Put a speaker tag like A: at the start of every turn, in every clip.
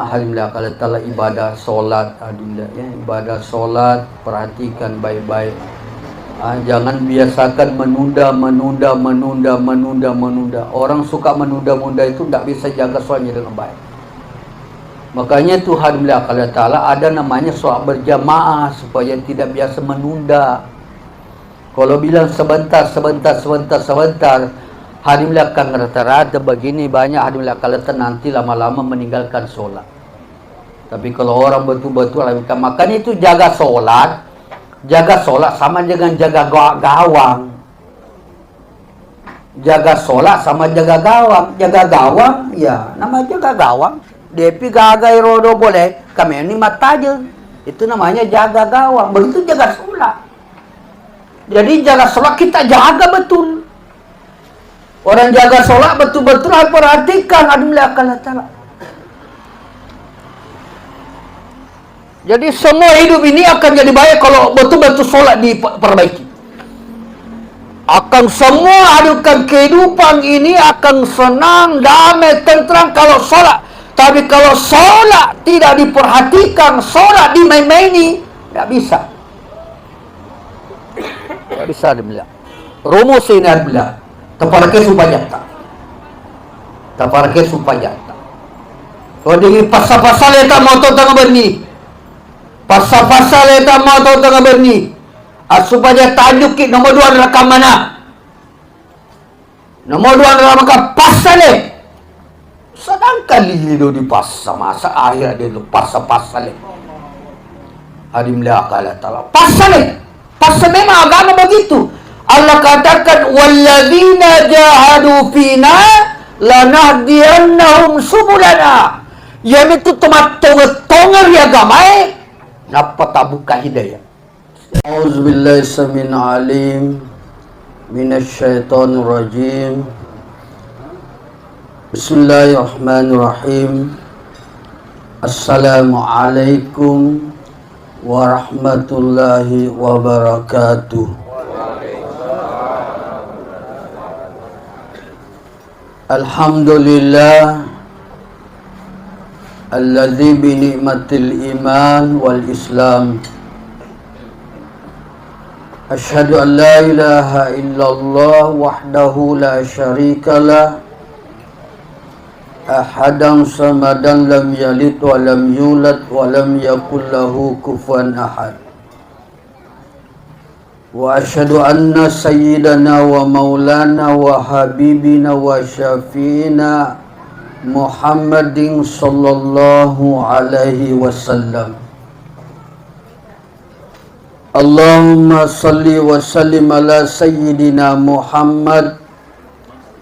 A: Alhamdulillah, kalau telah ibadah solat, alhamdulillah ya, ibadah solat perhatikan baik-baik. Jangan biasakan menunda. Orang suka menunda itu tak bisa jaga solatnya dengan baik. Makanya Tuhan bilang kalau Ta'ala ada namanya solat berjamaah supaya tidak biasa menunda. Kalau bilang sebentar, Alhamdulillah kan rata-rata begini banyak. Alhamdulillah kalau nanti lama-lama meninggalkan solat. Tapi kalau orang betul-betul, makanya itu jaga solat sama dengan jaga gawang. Jaga solat sama jaga gawang. Jaga gawang, ya nama jaga gawang. Depi gagai rodo boleh, kami ini mata aja. Itu namanya jaga gawang. Begitu jaga solat. Jadi jaga solat kita jaga betul. Orang jaga solat betul-betul harus perhatikan. Alhamdulillah kalau Ta'ala. Jadi semua hidup ini akan jadi baik kalau betul-betul solat diperbaiki. Akan semua adukan kehidupan ini akan senang, damai, tentram kalau solat. Tapi kalau solat tidak diperhatikan, solat dimain-maini, tidak bisa. Tidak bisa dibilang. Rumus ini adalah taparake supayata. Kalau dengan pasal-pasal eta moto tengah berni. Pasal-pasal eta moto tengah berni. Supaya tajuk nomor 2 adalah mana? Nomor 2 adalah maka pasal. Sedangkan itu di pasal masa akhir dia lu pasal. Alhamdulillah kalau Ta'ala. Pasal memang agama begitu. Allah katakan walladzina jahadu fina lanahdiyannahum subulana. Yang itu temat tongar ya gamai. Napa tak buka hidayah? Auzubillahi samil alim minasyaitonir rajim. Bismillahirrahmanirrahim. Assalamualaikum warahmatullahi wabarakatuh. Alhamdulillah alladzi bi ni'matil iman wal islam asyhadu an la ilaha illallah wahdahu la syarikalah ahadan samadan lam yalid wa lam yulad wa lam yakul lahu kufuwan ahad. Wa asyhadu anna sayyidana wa maulana wa habibina wa syafi'ina Muhammadin sallallahu alaihi wasallam. Allahumma salli wa sallim ala sayyidina Muhammad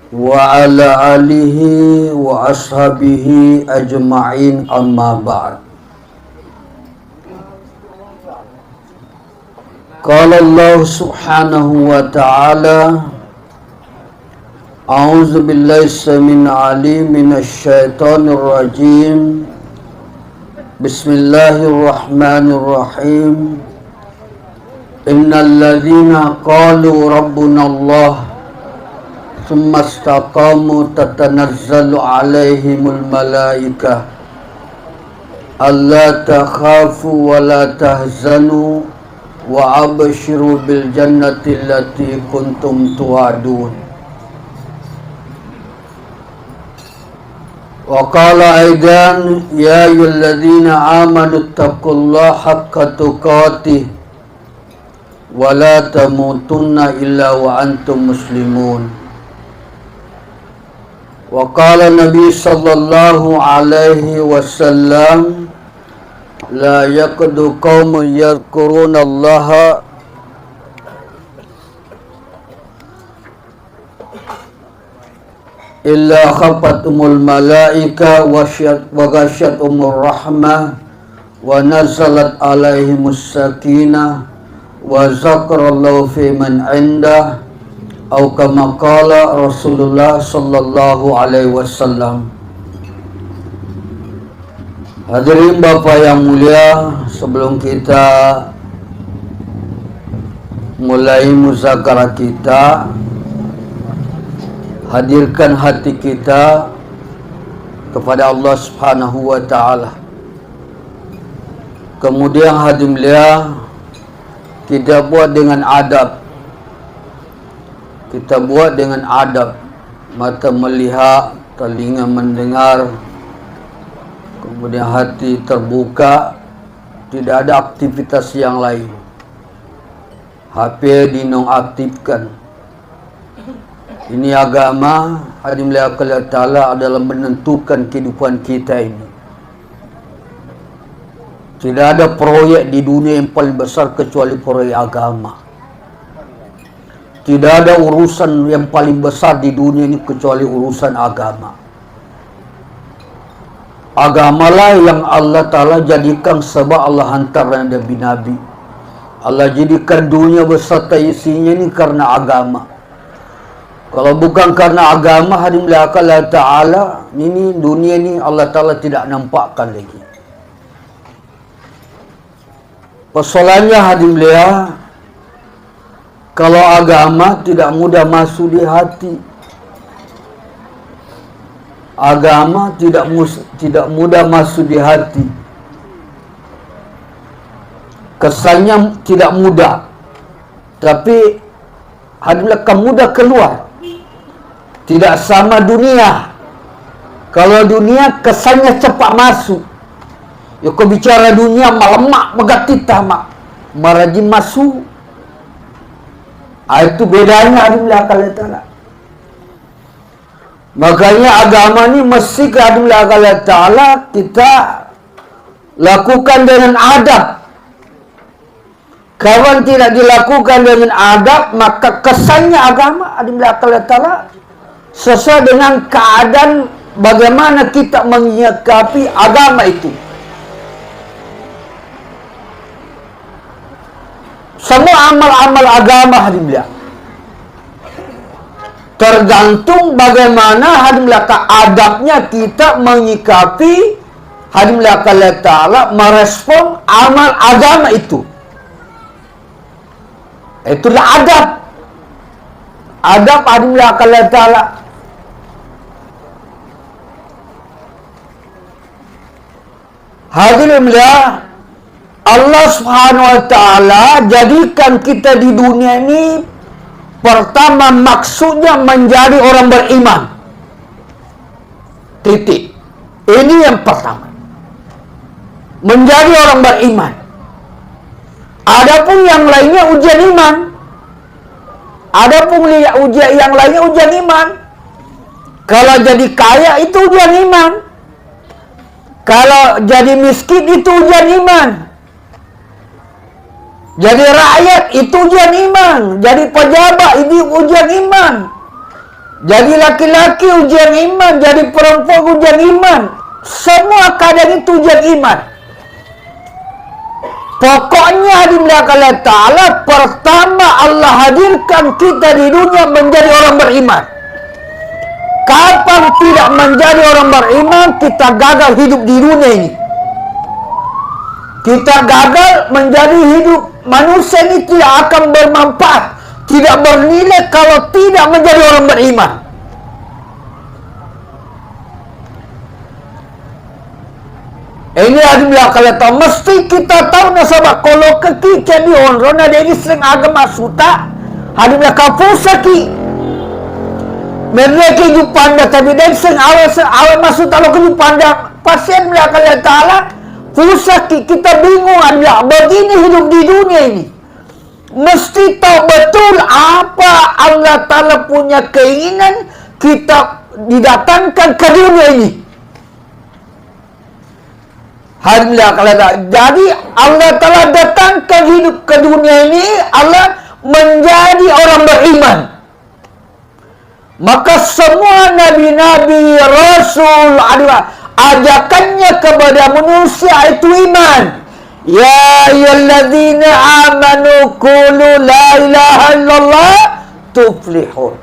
A: wa ala alihi wa ashabihi ajma'in, amma ba'd. Qala Allah subhanahu wa ta'ala a'udzu billahi samil alim minasy syaithanir rajim. Bismillahirrahmanirrahim. Innal ladzina qalu rabbuna Allah thumma istaqamu tatanazzalu alaihimul malaikah alla takhafu wa la tahzanu wa abshiru bil jannati allati kuntum tu'adun. Wa qala aidan ya ayyuhalladzina amanu taqullaha haqqa tuqatih wa la tamutunna illa wa antum muslimun. Wa qala Nabi sallallahu alaihi wasallam la yaqdu qaumun yadhkuruna Allaha illa khafatumul malaika wa ghasyatumur rahmah wa nazalat alaihimus sakinah wa zakarallahu fi man indah atau kama qala Rasulullah sallallahu alaihi wasallam. Hadirin Bapak yang mulia, sebelum kita mulai muzakarah kita, hadirkan hati kita kepada Allah Subhanahu wa taala. Kemudian hadirin mulia, kita buat dengan adab. Kita buat dengan adab. Mata melihat, telinga mendengar, kemudian hati terbuka, tidak ada aktivitas yang lain. HP dinonaktifkan. Ini agama, hadirin Allah Ta'ala, adalah menentukan kehidupan kita ini. Tidak ada proyek di dunia yang paling besar kecuali proyek agama. Tidak ada urusan yang paling besar di dunia ini kecuali urusan agama. Agamalah yang Allah Ta'ala jadikan sebab Allah hantar Nabi-Nabi. Allah jadikan dunia beserta isinya ini karena agama. Kalau bukan karena agama, hadirin Allah Ta'ala, ini dunia ini Allah Ta'ala tidak nampakkan lagi. Persoalannya hadirin belia, kalau agama tidak mudah masuk di hati. Agama tidak mudah masuk di hati. Kesannya tidak mudah, tapi hadirin belia akan mudah keluar. Tidak sama dunia. Kalau dunia kesannya cepat masuk. Ya kau bicara dunia malemak megatita mak marajin masuk. Itu bedanya adalah Allah Ta'ala. Makanya agama ni mesti adalah Allah Ta'ala kita lakukan dengan adab. Kalau tidak dilakukan dengan adab, maka kesannya agama adalah Allah Ta'ala sesuai dengan keadaan bagaimana kita menyikapi agama itu. Semua amal-amal agama hadirin tergantung bagaimana hadirin adabnya kita menyikapi hadirin Allah Ta'ala merespon amal agama itu. Itulah adab. Adab hadirin Allah Ta'ala. Hadirin Allah Subhanahu wa Ta'ala jadikan kita di dunia ini, pertama maksudnya menjadi orang beriman. Titik. Ini yang pertama. Menjadi orang beriman. Adapun yang lainnya ujian iman. Adapun ujian yang lainnya ujian iman. Kalau jadi kaya itu ujian iman. Kalau jadi miskin itu ujian iman. Jadi rakyat itu ujian iman. Jadi pejabat itu ujian iman. Jadi laki-laki ujian iman. Jadi perempuan ujian iman. Semua keadaan itu ujian iman. Pokoknya hadirin Allah Ta'ala, pertama Allah hadirkan kita di dunia menjadi orang beriman. Kapan tidak menjadi orang beriman, kita gagal hidup di dunia ini. Kita gagal menjadi hidup. Manusia ini tidak akan bermanfaat, tidak bernilai kalau tidak menjadi orang beriman. Ini adalah kalau mesti kita tahu nasabah kalau ketika di onron ada ini sering agama suta, adalah kapusaki. Mereka hidup panda tapi dia sering awal masuk kalau hidup panda pasien mereka Allah Ta'ala. Pusaki, kita bingung adalah begini hidup di dunia ini. Mesti tahu betul apa Allah Ta'ala punya keinginan kita didatangkan ke dunia ini. Jadi Allah Ta'ala datangkan hidup ke dunia ini, Allah menjadi orang beriman. Maka semua nabi-nabi, rasul adalah ajakannya kepada manusia itu iman. Ya ayyuhalladzina amanu qulu la ilaha illallah tuflihun.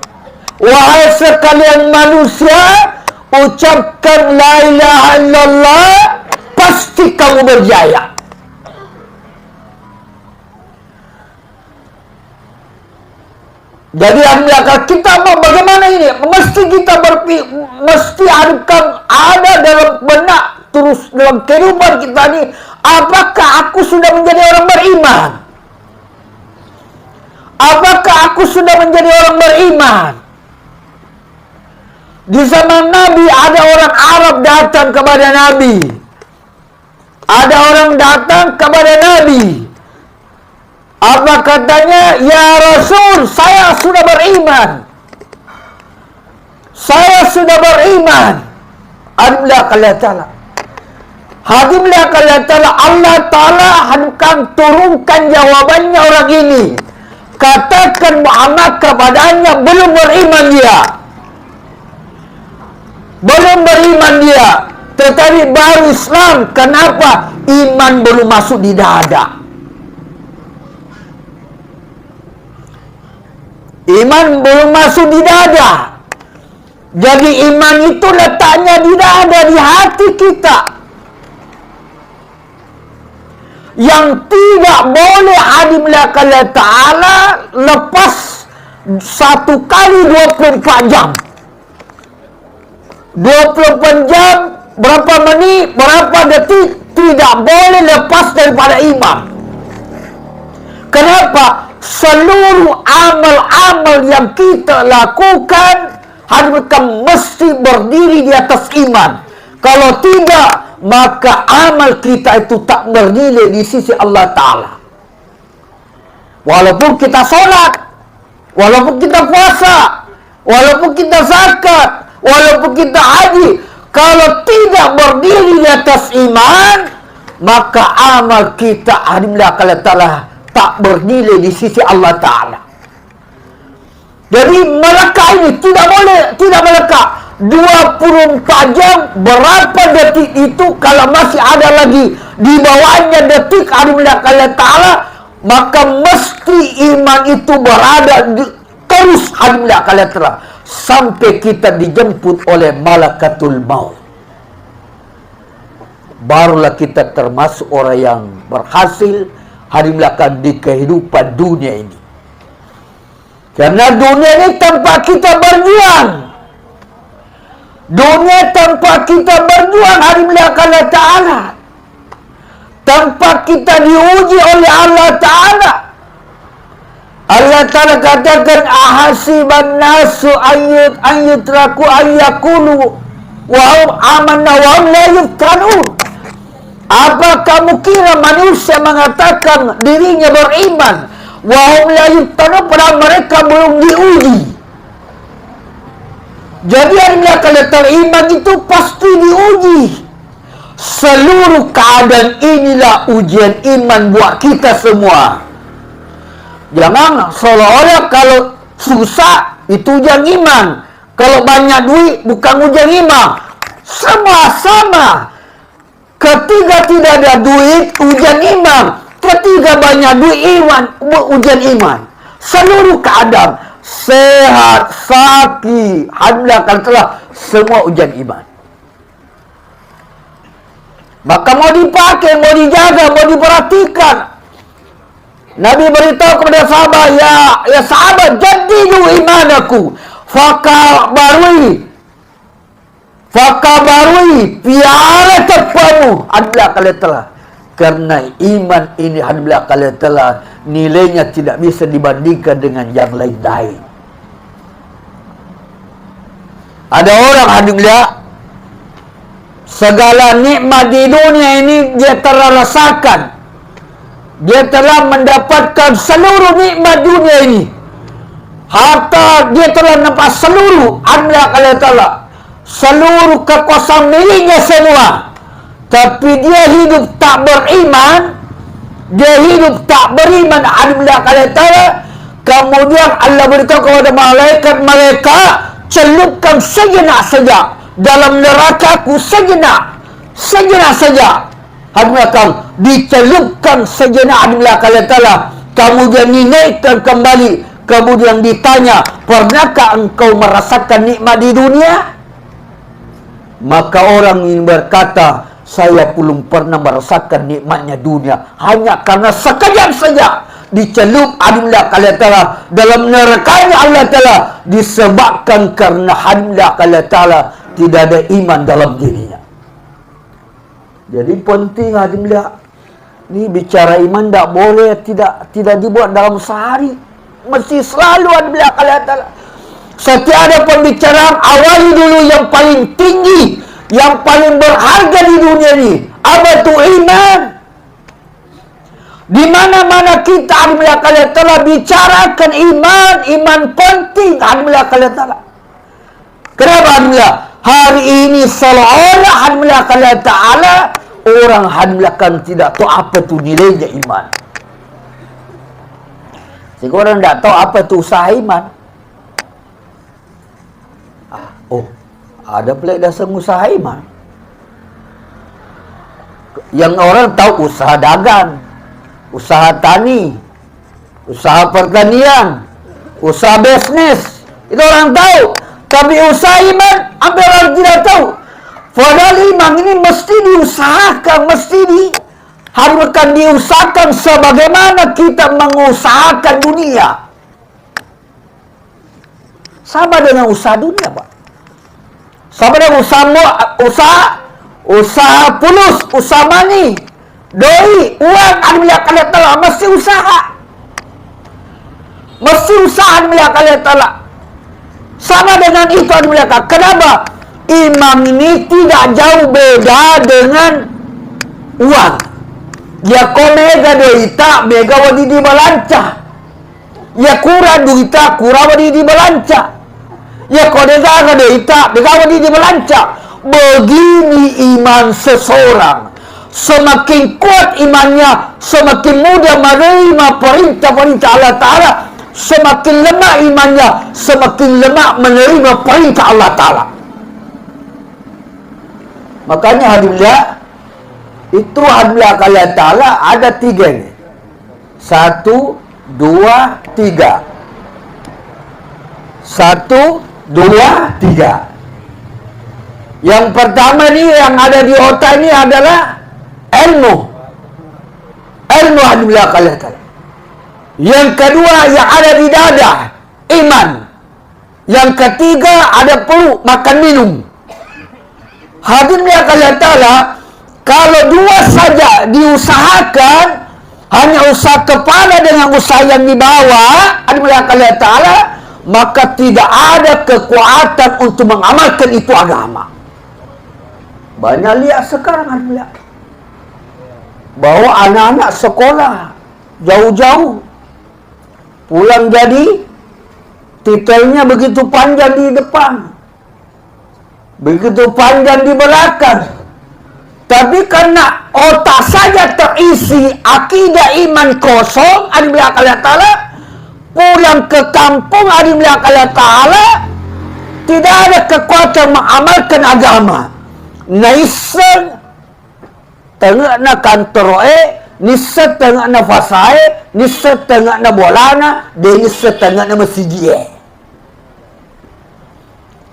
A: Wahai sekalian manusia, ucapkan la ilaha illallah, pasti kamu berjaya. Jadi kita bagaimana ini? Mesti kita mesti ada dalam benak terus dalam kehidupan kita ini. Apakah aku sudah menjadi orang beriman? Apakah aku sudah menjadi orang beriman? Di zaman Nabi ada orang Arab datang kepada Nabi. Ada orang datang kepada Nabi. Apa katanya? Ya Rasul, saya sudah beriman. Saya sudah beriman. Alhamdulillah kalian ta'ala. Alhamdulillah kalian ta'ala. Allah ta'ala akan turunkan jawabannya orang ini. Katakan Muhammad kepadanya, belum beriman dia. Belum beriman dia. Tetapi baru Islam. Kenapa? Iman belum masuk di dada. Iman belum masuk di dada. Jadi iman itu letaknya di dada, di hati kita. Yang tidak boleh hadimlah Allah Ta'ala lepas satu kali 24 jam. 24 jam, berapa menit, berapa detik, tidak boleh lepas daripada iman. Kenapa? Seluruh amal-amal yang kita lakukan mesti berdiri di atas iman. Kalau tidak, maka amal kita itu tak bernilai di sisi Allah Ta'ala. Walaupun kita sholat, walaupun kita puasa, walaupun kita zakat, walaupun kita haji, kalau tidak berdiri di atas iman, maka amal kita alhamdulillah Allah Ta'ala tak bernilai di sisi Allah Ta'ala. Jadi melekah ini tidak boleh, tidak melekah. 24 jam, berapa detik itu, kalau masih ada lagi di bawahnya detik alhamdulillah Allah Ta'ala, maka mesti iman itu berada terus alhamdulillah Allah Ta'ala sampai kita dijemput oleh malakatul maut. Barulah kita termasuk orang yang berhasil alhamdulillah di kehidupan dunia ini. Karena dunia ini tanpa kita berjuang. Dunia tanpa kita berjuang alhamdulillah Allah Ta'ala. Tanpa kita diuji oleh Allah Ta'ala. Allah Ta'ala katakan ahasiban nasu ayyutraku ayyakulu wa hum amanna wa hum la yuftanun. Apa kamu kira manusia mengatakan dirinya beriman wa hum la yuftanun, padahal mereka belum diuji? Jadi alhamdulillah kalau teriman itu pasti diuji. Seluruh keadaan inilah ujian iman buat kita semua. Jangan seolah-olah kalau susah itu ujian iman, kalau banyak duit bukan ujian iman. Semua sama. Ketika tidak ada duit, ujian iman. Ketika banyak duit, ujian iman. Seluruh keadaan, sehat, sakit, alhamdulillah telah semua ujian iman. Maka mau dipakai, mau dijaga, mau diperhatikan. Nabi beritahu kepada sahabat, ya sahabat, jadidu imanaku, fakabarui piala tepamu adalah kalian telah. Karena iman ini alhamdulillah kalian telah nilainya tidak bisa dibandingkan dengan yang lain-lain. Ada orang alhamdulillah segala nikmat di dunia ini dia telah rasakan. Dia telah mendapatkan seluruh nikmat dunia ini. Harta dia telah nampak seluruh alhamdulillah kalian telah. Seluruh kekuasaan miliknya semua. Tapi dia hidup tak beriman. Dia hidup tak beriman alhamdulillah kalian telah. Kemudian Allah beritahu kepada malaikat mereka, celupkan sejenak saja dalam neraka-Ku, sejenak saja. Alhamdulillah dicelupkan sejenak alhamdulillah kalian telah. Kemudian dinaikkan kembali. Kemudian ditanya, pernahkah engkau merasakan nikmat di dunia? Maka orang ini berkata, saya belum pernah merasakan nikmatnya dunia. Hanya karena sekejap saja dicelup Allah Ta'ala dalam nerakanya Allah Ta'ala, disebabkan karena Allah Ta'ala tidak ada iman dalam dirinya. Jadi penting Allah, ni bicara iman tak boleh tidak dibuat dalam sehari. Mesti selalu Allah Ta'ala. Setiap ada pembicaraan, awali dulu yang paling tinggi, yang paling berharga di dunia ni. Apa tu? Iman. Di mana-mana kita Allah Ta'ala bicarakan iman, iman penting Allah Ta'ala. Kenapa Allah? Hari ini seolah-olah Allah Ta'ala orang kan tidak tahu apa tu nilainya iman. Sehingga orang tak tahu apa tu usaha iman. Ada pula dasar usaha iman. Yang orang tahu usaha dagang, usaha tani, usaha pertanian, usaha bisnis. Itu orang tahu. Tapi usaha iman, hampir orang tidak tahu. Padahal iman ini mesti diusahakan, haruskan diusahakan sebagaimana kita mengusahakan dunia. Sama dengan usaha dunia, Pak. Sama dengan usaha fulus, usaha money, doi, uang, Allah Ta'ala, mesti usaha. Mesti usaha Allah Ta'ala. Sama dengan itu Allah Ta'ala. Kenapa? Imam ini tidak jauh beda dengan uang. Ya ko mega duita, mega wadi di balanca. Ya kurang duita, kurang wadi di balanca. Ya ko mega duita, mega wadi di balanca. Begini iman seseorang. Semakin kuat imannya, semakin mudah menerima perintah-perintah Allah Ta'ala. Semakin lemah imannya, semakin lemah menerima perintah Allah Ta'ala. Makanya alhamdulillah, itu alhamdulillah Allah Ta'ala ada 3 ni. 1, 2, 3. 1, 2, 3. Yang pertama ni yang ada di otak ni adalah ilmu. Ilmu alhamdulillah Allah Ta'ala. Yang kedua yang ada di dada, iman. Yang ketiga ada perut, makan minum. Hadirnya Allah Ta'ala, kalau 2 saja diusahakan, hanya usaha kepala dengan usaha yang dibawa Allah Ta'ala, maka tidak ada kekuatan untuk mengamalkan itu agama. Banyak lihat sekarang alhamdulillah, bawa anak-anak sekolah jauh-jauh, pulang jadi titelnya begitu panjang di depan, begitu panjang di belakang. Tapi karena otak saja terisi akidah iman kosong, Allah Ta'ala, pulang ke kampung Allah Ta'ala, tidak ada kekuatan mengamalkan agama. Naisen tengah na kantor nisa tengah na fasai, nisa tengah na bolana, dan nisa tengah na masjid.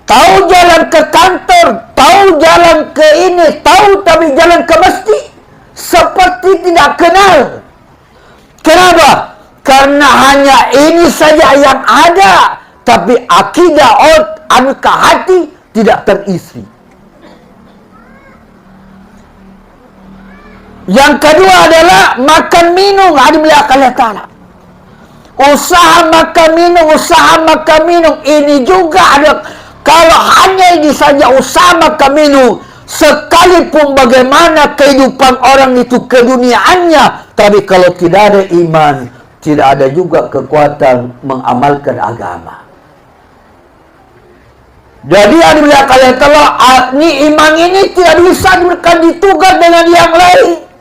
A: Tahu jalan ke kantor, tahu jalan ke ini, tahu tapi jalan ke masjid seperti tidak kenal. Kenapa? Karena hanya ini saja yang ada, tapi akidah ke hati tidak terisi. Yang kedua adalah makan minum Allah Ta'ala. Usaha makan minum ini juga ada. Kalau hanya ini saja usaha makan minum, sekalipun bagaimana kehidupan orang itu keduniaannya, tapi kalau tidak ada iman, tidak ada juga kekuatan mengamalkan agama. Jadi Allah Ta'ala, ini iman ini tidak bisa ditugas dengan yang lain.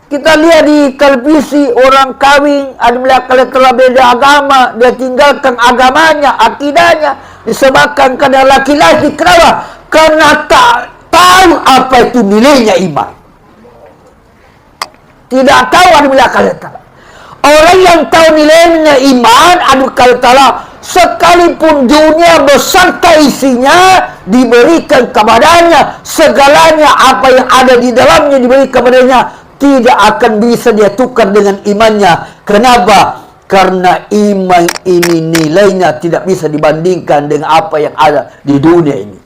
A: Kita lihat di televisi orang kawin, Allah Ta'ala beda agama, dia tinggalkan agamanya, akidahnya, disebabkan karena laki-laki. Kenapa? Karena tak tahu apa itu nilainya iman. Tidak tahu Allah Ta'ala. Orang yang tahu nilainya iman, Allah Ta'ala, sekalipun dunia beserta isinya diberikan kepadanya, segalanya apa yang ada di dalamnya diberi kepadanya, tidak akan bisa dia tukar dengan imannya. Kenapa? Karena iman ini nilainya tidak bisa dibandingkan dengan apa yang ada di dunia ini.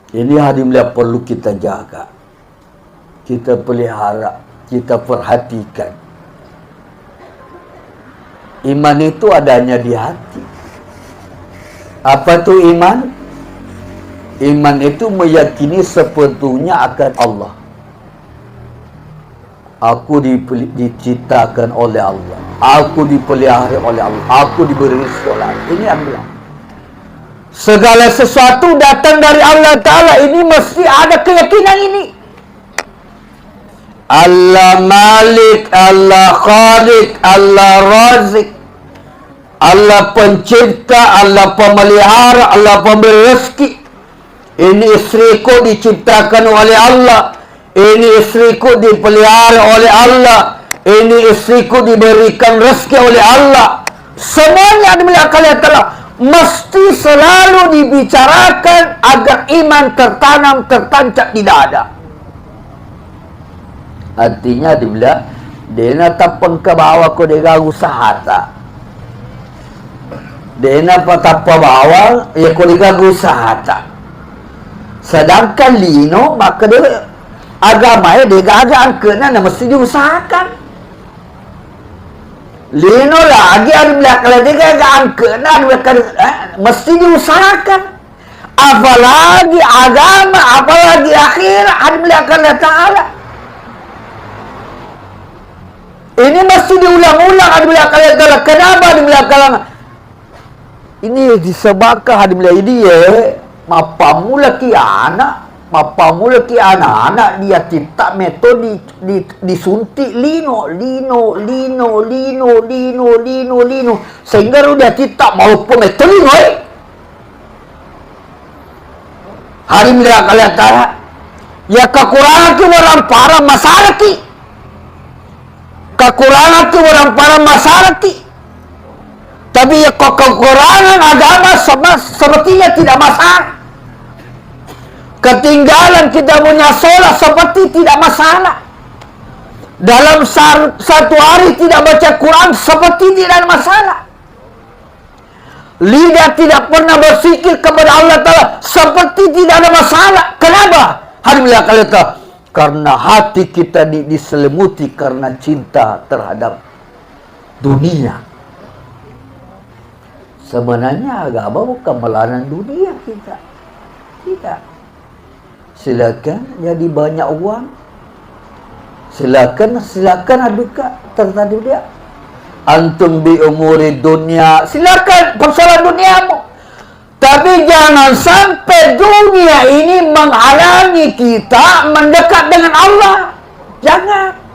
A: Ini hadirin perlu kita jaga, kita pelihara, kita perhatikan. Iman itu adanya di hati. Apa tu iman? Iman itu meyakini sepenuhnya akan Allah. Aku diciptakan oleh Allah, aku dipelihara oleh Allah, aku diberi rezeki. Ini adalah segala sesuatu datang dari Allah Ta'ala. Ini mesti ada keyakinan ini. Allah Malik, Allah Khalik, Allah Razik, Allah pencipta, Allah pemelihara, Allah pemberi rezeki. Ini istriku diciptakan oleh Allah, ini istriku dipelihara oleh Allah, ini istriku diberikan rezeki oleh Allah. Semuanya dimuliakan oleh Allah, mesti selalu dibicarakan agar iman tertanam, tertancap di dada. Artinya dia nak ke bawah ko dia usaha tak. Dia nak tapa bawah ya ko dia usaha tak. Sedangkan lino maka dia agama dia agak kena mesti diusahakan. Lino lagi ada kalau dia agak kena mesti diusahakan. Apalagi agama, apalagi akhirat ada belakang Allah Ta'ala. Ini mesti diulang-ulang ada belakang Allah Ta'ala. Kenapa ada belakang? Ini disebabkan ada belakang dia mapamula ki anak dia cipta metode disuntik lino sehingga dia cipta mau metode lino hari melihat kalian tara ya kekurangan ki orang para masalah ki tapi ya kekurangan agama sepertinya tidak masalah. Ketinggalan kita punya sholat seperti tidak masalah. Dalam satu hari tidak baca Quran seperti tidak ada masalah. Lidah tidak pernah bersikir kepada Allah Ta'ala seperti tidak ada masalah. Kenapa? Alhamdulillah kata karena hati kita diselimuti karena cinta terhadap dunia. Sebenarnya agama bukan melarang dunia kita. Tidak. Silakan jadi banyak uang. Silakan aduka tentang dunia. Antum bi umuri dunia. Silakan persoalan duniamu. Tapi jangan sampai dunia ini menghalangi kita mendekat dengan Allah. Jangan.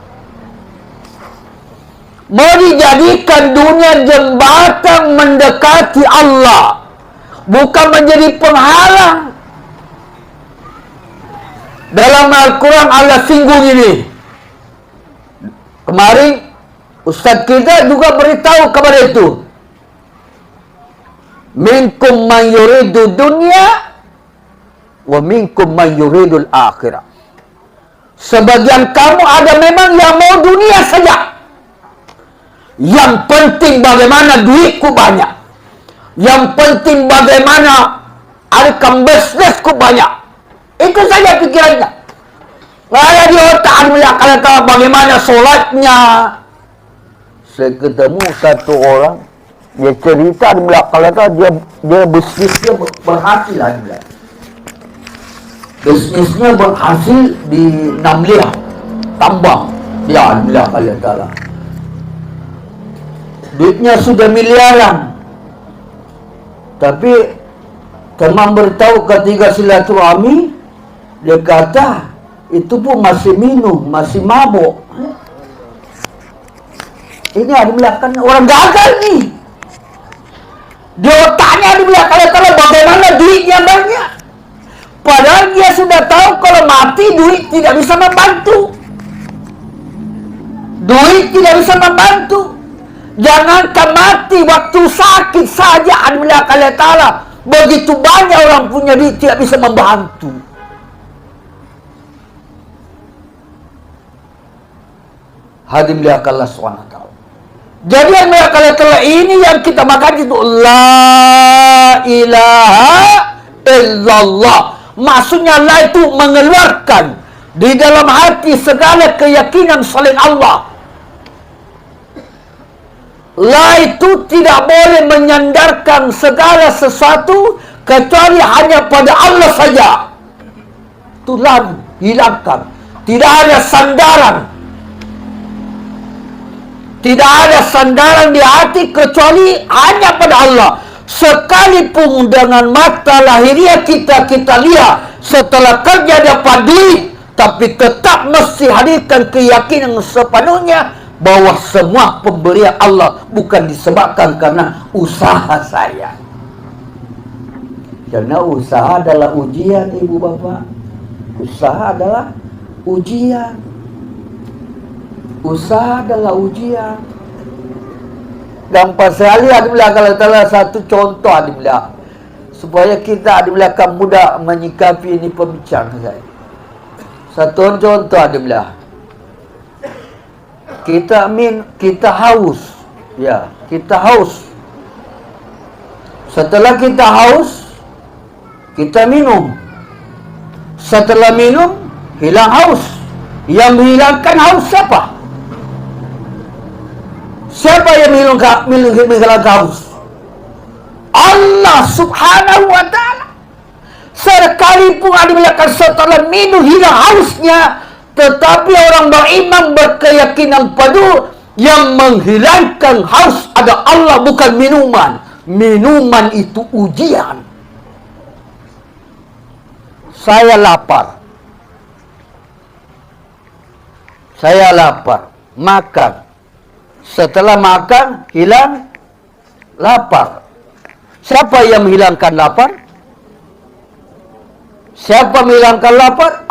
A: Mau dijadikan dunia jembatan mendekati Allah, bukan menjadi penghalang. Dalam Al-Quran Allah singgung ini. Kemarin Ustaz kita juga beritahu kepada itu. Minkum man yuridu dunya wa minkum man yuridul akhirah. Sebagian kamu ada memang yang mau dunia saja. Yang penting bagaimana duitku banyak. Yang penting bagaimana income bisnisku banyak. Itu saja pikirannya. Ada di otak kalau tahu bagaimana solatnya. Saya ketemu satu orang, dia cerita di belakang dia bisnisnya berhasil lagi. Bisnisnya berhasil di Namliah, tambang. Dia di belakang. Duitnya sudah miliaran. Tapi teman beritahu ketika silaturahmi, dia kata itu pun masih minum, masih mabuk. Ini ada belakang orang gagal nih. Di otaknya di belakang kalau bagaimana duitnya banyak. Padahal dia sudah tahu kalau mati duit tidak bisa membantu. Duit tidak bisa membantu. Jangankan mati, waktu sakit saja Allah Ta'ala, begitu banyak orang punya duit tidak bisa membantu. Hadir lihat Allah SWT. Jadi yang Allah Ta'ala ini yang kita makan itu La ilaha illallah. Maksudnya la itu mengeluarkan di dalam hati segala keyakinan selain Allah. La itu tidak boleh menyandarkan segala sesuatu kecuali hanya pada Allah saja. Itu la, hilangkan. Tidak ada sandaran. Tidak ada sandaran di hati kecuali hanya pada Allah. Sekalipun dengan mata lahiriah kita lihat setelah kerja dapat duit, tapi tetap mesti hadirkan keyakinan sepenuhnya bahwa semua pemberian Allah bukan disebabkan karena usaha saya. Karena usaha adalah ujian, ibu bapak. Usaha adalah ujian. Usaha adalah ujian. Dan pasal adalah kalau salah satu contoh adalah supaya kita akan mudah menyikapi ini pembicaraan saya. Satu contoh adalah kita haus, ya, kita haus. Setelah kita haus, kita minum. Setelah minum, hilang haus. Yang menghilangkan haus siapa? Siapa yang menghilangkan haus? Allah Subhanahu wa Ta'ala. Sekalipun ada melakukan setelah minum hilang hausnya, tetapi orang beriman berkeyakinan penuh yang menghilangkan haus ada Allah, bukan minuman. Minuman itu ujian. Saya lapar. Saya lapar. Makan. Setelah makan, hilang lapar. Siapa yang menghilangkan lapar? Siapa menghilangkan lapar?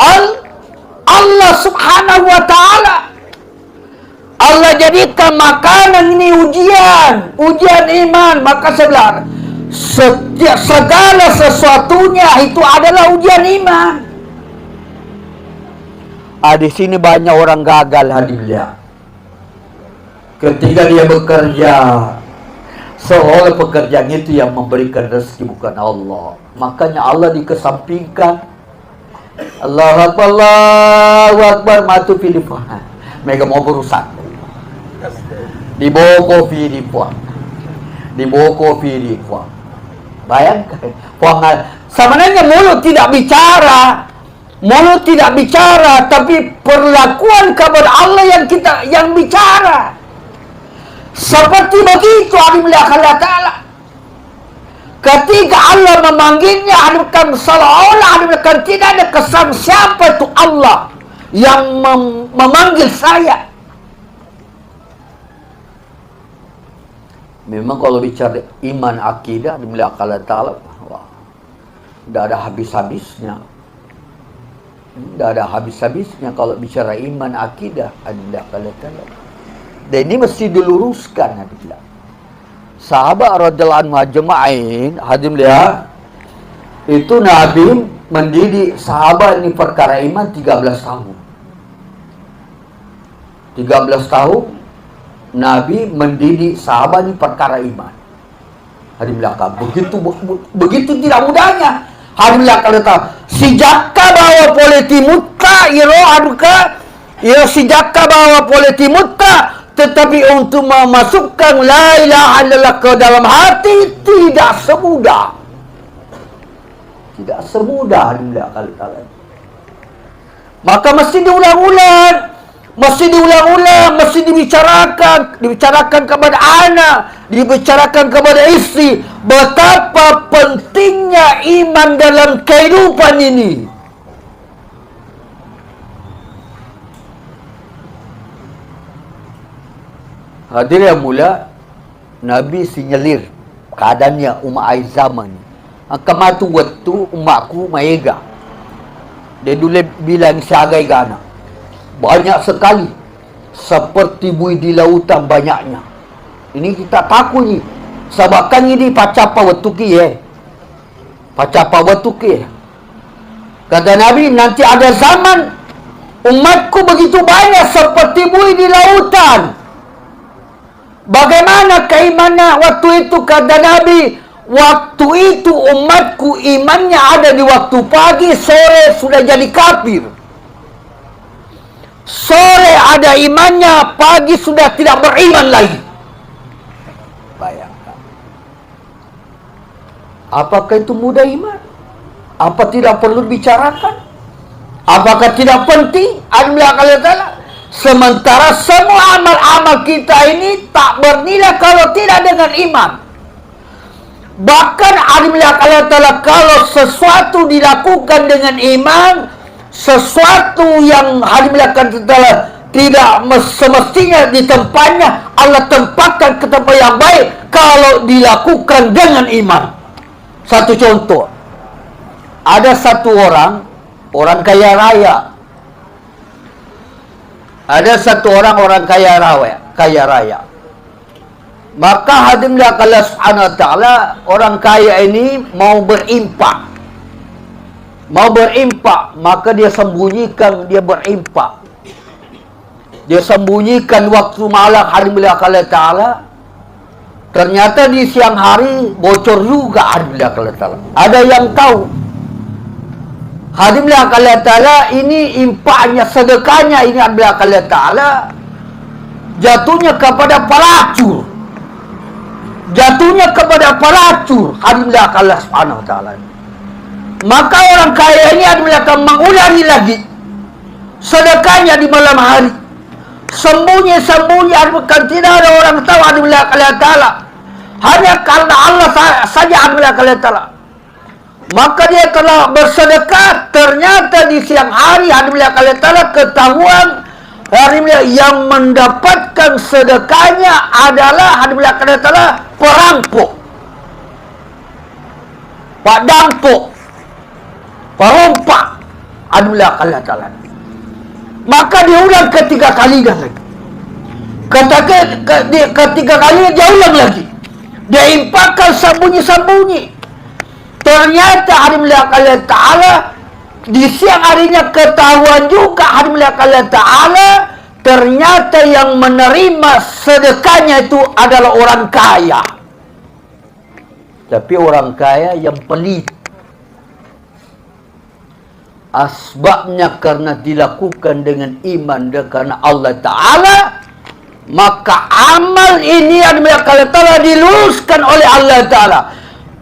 A: Allah Subhanahu wa Ta'ala. Allah jadikan makanan ini ujian, ujian iman. Maka sebelah setiap segala sesuatunya itu adalah ujian iman. Di sini banyak orang gagal hadiah. Ketika dia bekerja, seolah pekerjaan itu yang memberikan rezeki, bukan Allah. Makanya Allah dikesampingkan. Allahu Akbar, Allahu Akbar, matu pilih puan. Mereka mau berusak. Dibawa kopi di puan. Dibawa kopi di puan. Bayangkan, puan. Sebenarnya mulut tidak bicara. Mulut tidak bicara, tapi perlakuan kepada Allah yang bicara. Seperti begitu Allah Ta'ala. Ketika Allah memanggilnya, adukan seolah adukan tidak ada kesan siapa itu Allah yang memanggil saya. Memang kalau bicara iman akidah di Allah Ta'ala, wah, tidak ada habis-habisnya. Tidak ada habis-habisnya kalau bicara iman akidah adalah Allah Ta'ala. Dan ini mesti diluruskan. Sahabat radhiyallahu anhu ajma'in, hadir lihat, itu Nabi mendidik sahabat ini perkara iman 13 tahun. 13 tahun Nabi mendidik sahabat ini perkara iman. Hadir belakang. Begitu tidak mudahnya. Hadir belakang kata, sejaka bawa politi mutta iro aduka, iro sejaka bawa politi mutta. Tetapi untuk memasukkan la ilaha illallah ke dalam hati tidak semudah. Tidak semudah kalau. Maka mesti diulang-ulang, mesti dibicarakan kepada anak, dibicarakan kepada istri betapa pentingnya iman dalam kehidupan ini. Hadir yang mula, Nabi sinyalir keadaannya umat air zaman. Kamatu waktu umatku maega. Dia dulu bilang seagai gana. Banyak sekali. Seperti buih di lautan banyaknya. Ini kita takut ni. Sebabkan ini pacapa wetuki Pacapa wetuki. Kata Nabi, nanti ada zaman umatku begitu banyak seperti buih di lautan. Bagaimana keimanan waktu itu? Kata Nabi, waktu itu umatku imannya ada di waktu pagi, sore sudah jadi kafir. Sore ada imannya, pagi sudah tidak beriman lagi. Bayangkan. Apakah itu mudah iman? Apa tidak perlu bicarakan? Apakah tidak penting? Sementara semua amal-amal kita ini tak bernilai kalau tidak dengan iman. Bahkan Allah Ta'ala, kalau sesuatu dilakukan dengan iman, sesuatu yang Allah Ta'ala tidak semestinya di tempatnya, Allah tempatkan ke tempat yang baik kalau dilakukan dengan iman. Satu contoh, ada satu orang kaya raya. Ada satu orang kaya raya. Maka hadimlah Allah Subhanahu wa taala, orang kaya ini mau berimpak. Maka dia sembunyikan, dia berimpak. Dia sembunyikan waktu malam hadimlah Allah taala. Ternyata di siang hari bocor juga hadimlah Allah taala. Ada yang tahu. Hadimlah Allah Ta'ala, ini impaknya, sedekahnya ini hadimlah Allah Ta'ala jatuhnya kepada pelacur. Hadimlah Allah Subhanahu wa taala. Maka orang kaya ini hadimlah mengulangi lagi sedekahnya di malam hari. Sembunyi, bukan tidak ada orang tahu hadimlah Allah Ta'ala. Hanya karena Allah saja hadimlah Allah Ta'ala. Maka dia telah bersedekah, ternyata di siang hari hadimlah Allah Ta'ala ketahuan yang mendapatkan sedekahnya adalah hadimlah Allah Ta'ala perampok, pak dampok, perompak hadimlah Allah Ta'ala. Maka dia ulang ketiga kali lagi. Ketiga kali dia ulang lagi. Dia impakkan sembunyi-sembunyi. Ternyata hadimlah Allah Ta'ala di siang harinya ketahuan juga hadimlah Allah Ta'ala, ternyata yang menerima sedekahnya itu adalah orang kaya. Tapi orang kaya yang pelit. Asbabnya karena dilakukan dengan iman dan karena Allah Ta'ala, maka amal ini hadimlah Allah Ta'ala diluruskan oleh Allah Ta'ala.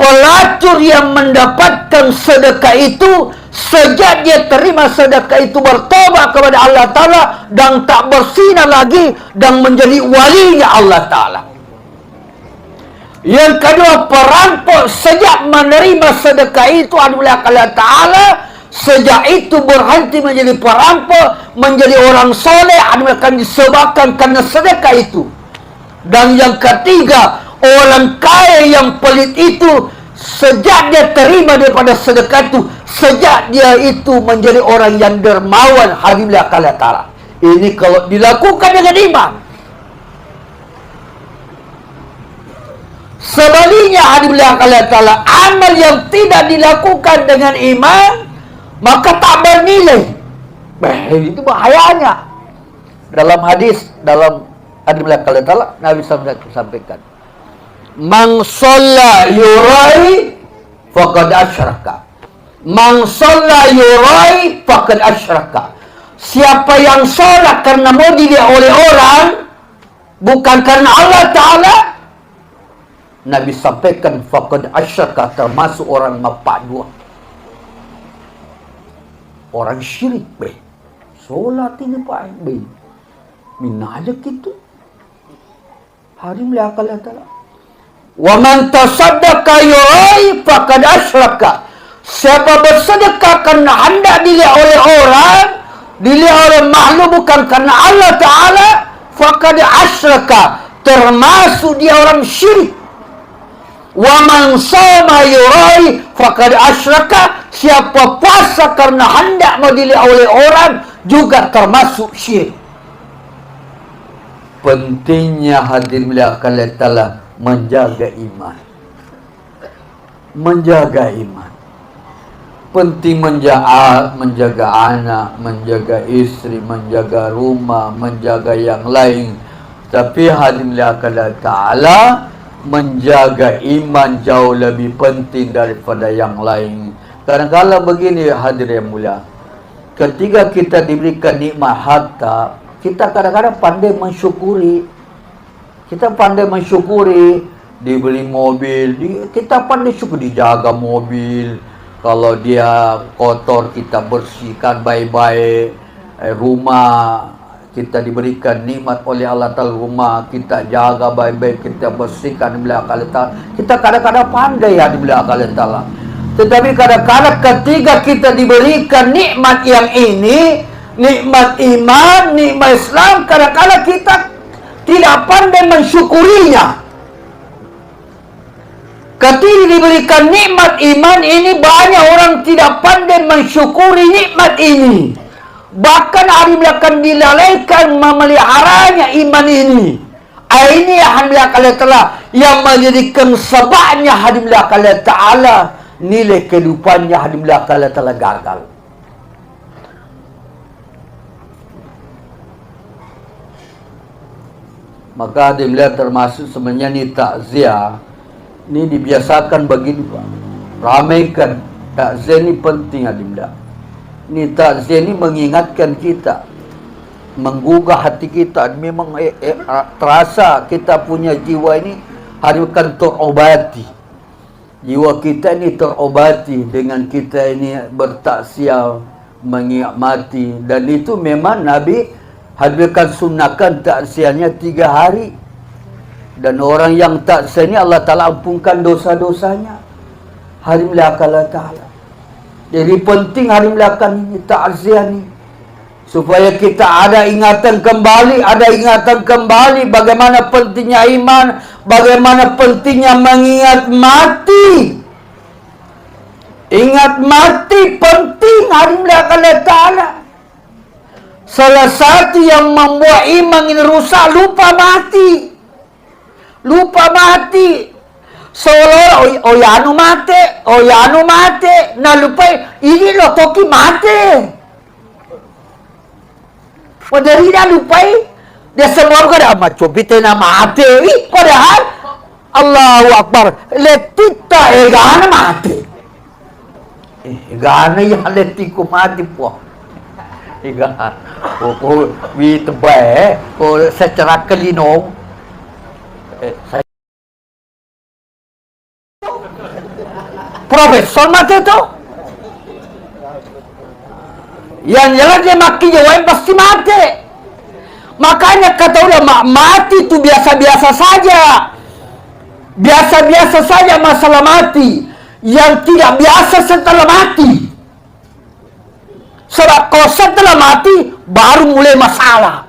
A: Pelacur yang mendapatkan sedekah itu, sejak dia terima sedekah itu bertobat kepada Allah Ta'ala dan tak bersinar lagi dan menjadi walinya Allah Ta'ala. Yang kedua, perampok sejak menerima sedekah itu adalah Allah Ta'ala, sejak itu berhenti menjadi perampok, menjadi orang soleh, akan disebabkan karena sedekah itu. Dan yang ketiga, orang kaya yang pelit itu, sejak dia terima daripada sedekah itu, sejak dia itu menjadi orang yang dermawan hadimlah Allah Ta'ala. Ini kalau dilakukan dengan iman. Sebaliknya hadimlah Allah Ta'ala, amal yang tidak dilakukan dengan iman, maka tak bernilai. Itu bahayanya. Dalam hadis, dalam hadimlah Allah Ta'ala, Nabi sampaikan, man shalla yurai faqad asyraka. Man shalla yurai faqad asyraka. Siapa yang sholat karena mau dilihat oleh orang, bukan karena Allah Ta'ala, Nabi sampaikan faqad asyraka, termasuk orang mapak dua. Orang syirik be. Solat ini pak be. Mina aja gitu. Hari melakal Allah. Wa man tasaddaqa yurai faqad asyraka. Siapa bersedekah karena hendak dilihat oleh orang, dilihat oleh makhluk bukan karena Allah Ta'ala, faqad asyraka, termasuk dia orang syirik. Wa man shama yurai faqad asyraka. Siapa puasa karena hendak mau dilihat oleh orang juga termasuk syirik. pentingnya hadir melihat Allah Ta'ala menjaga iman. Menjaga iman. Penting menjaga anak, menjaga istri, menjaga rumah, menjaga yang lain. Tapi hadir melihat Allah Ta'ala, menjaga iman jauh lebih penting daripada yang lain. Kadang-kadang begini hadir yang mulia, ketika kita diberikan nikmat harta, kita kadang-kadang pandai mensyukuri. Kita pandai mensyukuri, dibeli mobil, kita pandai syukur, dijaga mobil. Kalau dia kotor, kita bersihkan baik-baik. Rumah, kita diberikan nikmat oleh Allah Ta'ala, rumah kita jaga baik-baik, kita bersihkan di belakang Allah Ta'ala. Kita kadang-kadang pandai di belakang Allah Ta'ala. Tetapi kadang-kadang ketika kita diberikan nikmat yang ini, nikmat iman, nikmat Islam, kadang-kadang kita tidak pandai mensyukurinya. Ketika diberikan nikmat iman ini, banyak orang tidak pandai mensyukuri nikmat ini. Bahkan hari belakang dilalaikan memeliharanya iman ini. Ini yang belakang Allah Ta'ala yang menjadikan sebabnya hari belakang Allah Ta'ala nilai kehidupannya hari belakang Allah Ta'ala gagal. Maka dia melihat termasuk sebenarnya ni takziah. Ini dibiasakan begini Pak. Ramaikan. Takziah ni penting adim-adim. Ini takziah ni mengingatkan kita, menggugah hati kita. Memang terasa kita punya jiwa ini haruskan terobati. Jiwa kita ini terobati dengan kita ini bertaksiah, mengikmati. Dan itu memang Nabi hadirkan sunnahkan taksiahnya 3 hari. Dan orang yang taksiah ini Allah Ta'ala ampunkan dosa-dosanya hari belakang Allah Ta'ala. Jadi penting hari belakang ini taksiah ini, supaya kita ada ingatan kembali, bagaimana pentingnya iman, bagaimana pentingnya mengingat mati. Ingat mati penting hari belakang Allah Ta'ala. Salah satu yang membuat iman ini rusak, lupa mati. Lupa mati. Seolah oyanu mati. Nah lupa ini loh toki mati. Padahal dah lupa. Dia semua kada amat copite na mati. Padahal Allahu Akbar. Letita egana mati. Egana yang letiku mati po. Egana. Ko wi tebay. Ko secara kelinong. Profesor mati itu. Yang jelas dia maki jawab pasti mati. Makanya kata ulama, mati itu biasa-biasa saja. Biasa-biasa saja masalah mati. Yang tidak biasa setelah mati. Sebab kalau setelah mati baru mulai masalah.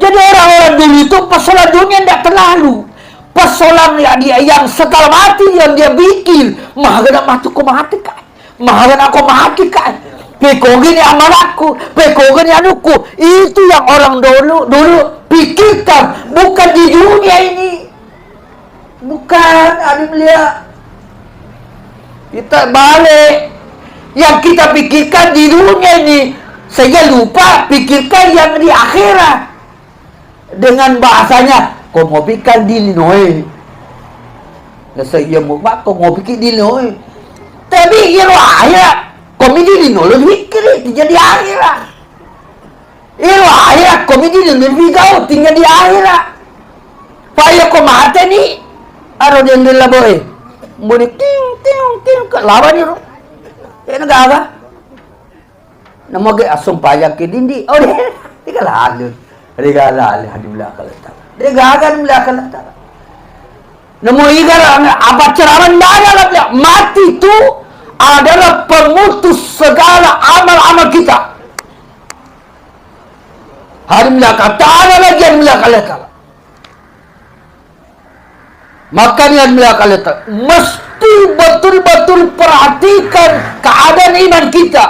A: Jadi orang-orang dulu itu persoalan dunia tidak terlalu. Persoalan yang setelah mati yang dia bikin. Mahagan aku mati kan. Mahagan aku mati kan. Pekogin yang amanatku. Pekogin yang anuku. Itu yang orang dulu pikirkan. Bukan di dunia ini. Bukan. Ada melihat. Kita balik. Yang kita pikirkan di dunia ini. Saya lupa pikirkan yang di akhirat. Dengan bahasanya, kau mau pikir di Linoy. Saya mau buat kau mau pikir di Linoy. Tapi ia akhirat, kau di Linoy lebih pikir tinggal di akhirat. Ia akhirat, kau di Linoy kau tinggal di akhirat. Payah kau mati ni, aro jendela boy. Boleh ting ke lawan ni. Negara. Nama ke asum payah ke dindi. Oh dia, tinggal halus. Regala di belakang letak. Regala di belakang letak. Nemu igara apa ceraman dah mati itu adalah pemutus segala amal-amal kita. Hari belakang tak ada lagi yang belakang letak. Makanya di belakang letak mesti betul-betul perhatikan keadaan iman kita.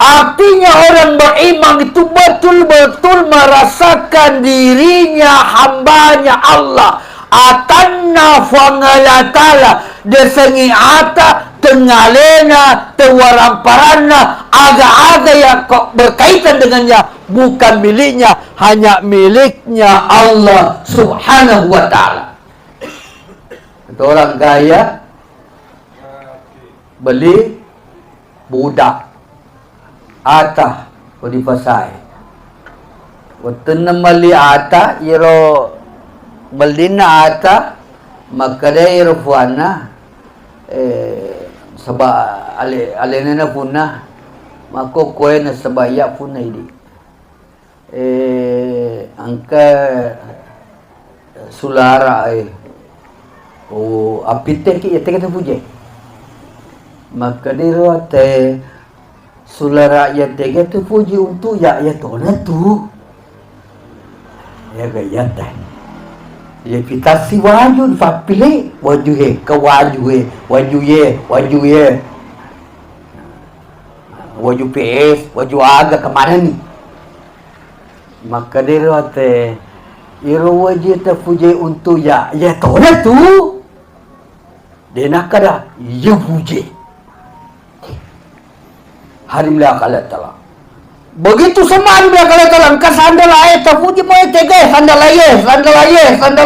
A: Artinya orang beriman itu betul-betul merasakan dirinya hambanya Allah. Atanna fangalatala desengi ata tengalena tewaramparana aga-aga yang berkaitan dengannya bukan miliknya, hanya miliknya Allah Subhanahu wa ta'ala. Itu orang kaya beli budak ata di pasai. Waktu namali ata iro belina ata maka dia iro fuana sebab alena puna mako koe na sebaya puna ini angka sulara apite ki ete kata puje maka dia rote sulara ya tege tu puji untuk ya tona tu ya gaya dah ya kita si waju fapile waju he ke waju ye waju PS waju aga kemana ni maka dia rote iro waju ta puji untuk ya tona tu dia nak kada ya puji hari melaka Allah Ta'ala. Begitu semua hari melaka Allah Ta'ala. Angka sandal ayat terpuji mau tege sandal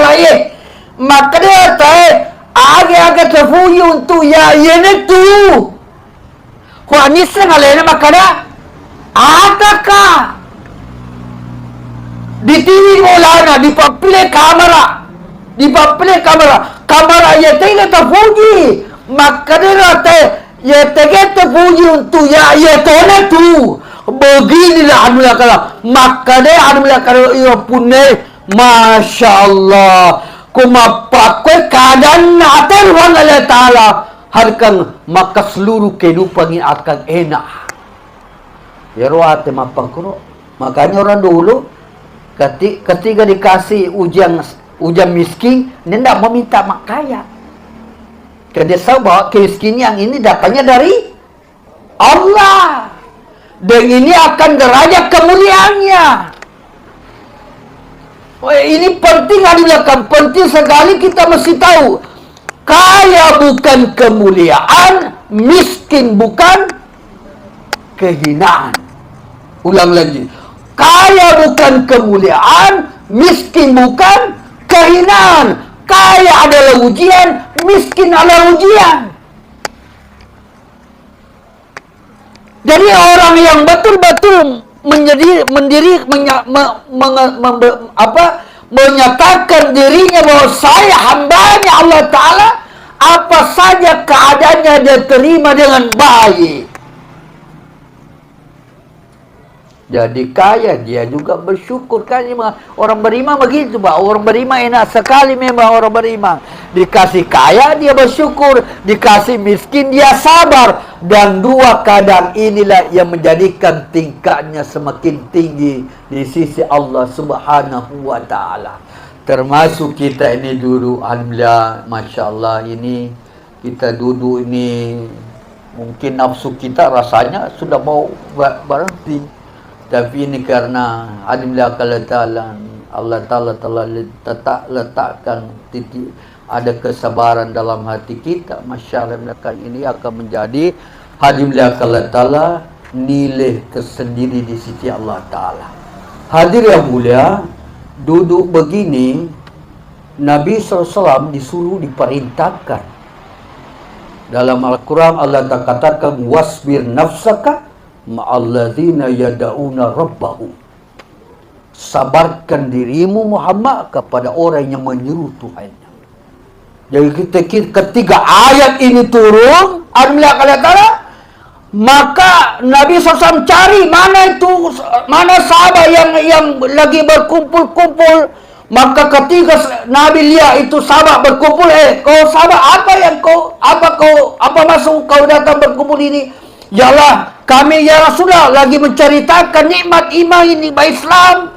A: ayat. Maka dia tahu age terpuji untuk ya ini tu. Wah ni sengalena maka dia adakah di TV molana di papile kamera ya tege terpuji. Maka dia tahu ya tege terpuji untuk ya tona tu beginilah anu lakala maka dia anu lakala ia punai Masya Allah kumapakwe keadaan nater wang Allah Ta'ala harkan maka seluruh kehidupan ini akan enak ya ruate mapangkuro makanya orang dulu ketika dikasih ujian miskin dia tidak meminta mak kaya. Kerana dia tahu bahawa kemiskinan yang ini datangnya dari Allah. Dan ini akan derajat kemuliaannya. Ini penting adalah penting sekali kita mesti tahu. Kaya bukan kemuliaan, miskin bukan kehinaan. Ulang lagi. Kaya bukan kemuliaan, miskin bukan kehinaan. Kaya adalah ujian, miskin adalah ujian. Jadi orang yang betul-betul menyatakan dirinya bahwa saya hambanya Allah Ta'ala, apa saja keadaannya dia terima dengan baik. Jadi kaya dia juga bersyukur kan orang beriman begitu Pak. Orang beriman enak sekali memang orang beriman. Dikasih kaya dia bersyukur, dikasih miskin dia sabar dan dua keadaan inilah yang menjadikan tingkatnya semakin tinggi di sisi Allah Subhanahu wa taala. Termasuk kita ini duduk alhamdulillah masya-Allah ini kita duduk ini mungkin nafsu kita rasanya sudah mau berhenti. Tapi ini karena alhamdulillah Allah Ta'ala telah letakkan titik ada kesabaran dalam hati kita. Masyaallah ini akan menjadi alhamdulillah Allah Ta'ala nilai tersendiri di sisi Allah Ta'ala. Hadir yang mulia, duduk begini Nabi SAW disuruh diperintahkan. Dalam Al-Quran Allah Ta'ala katakan wasbir nafsaka ma'alladzina yada'una rabbahu. Sabarkan dirimu Muhammad kepada orang yang menyeru Tuhannya. Jadi ketika ayat ini turun alhamdulillah kala maka Nabi SAW cari mana sahabat yang lagi berkumpul-kumpul. Maka ketika Nabi lihat itu sahabat berkumpul, kau sahabat apa maksud kau datang berkumpul ini? Yalah, kami ya Rasulullah lagi menceritakan nikmat iman ini Islam.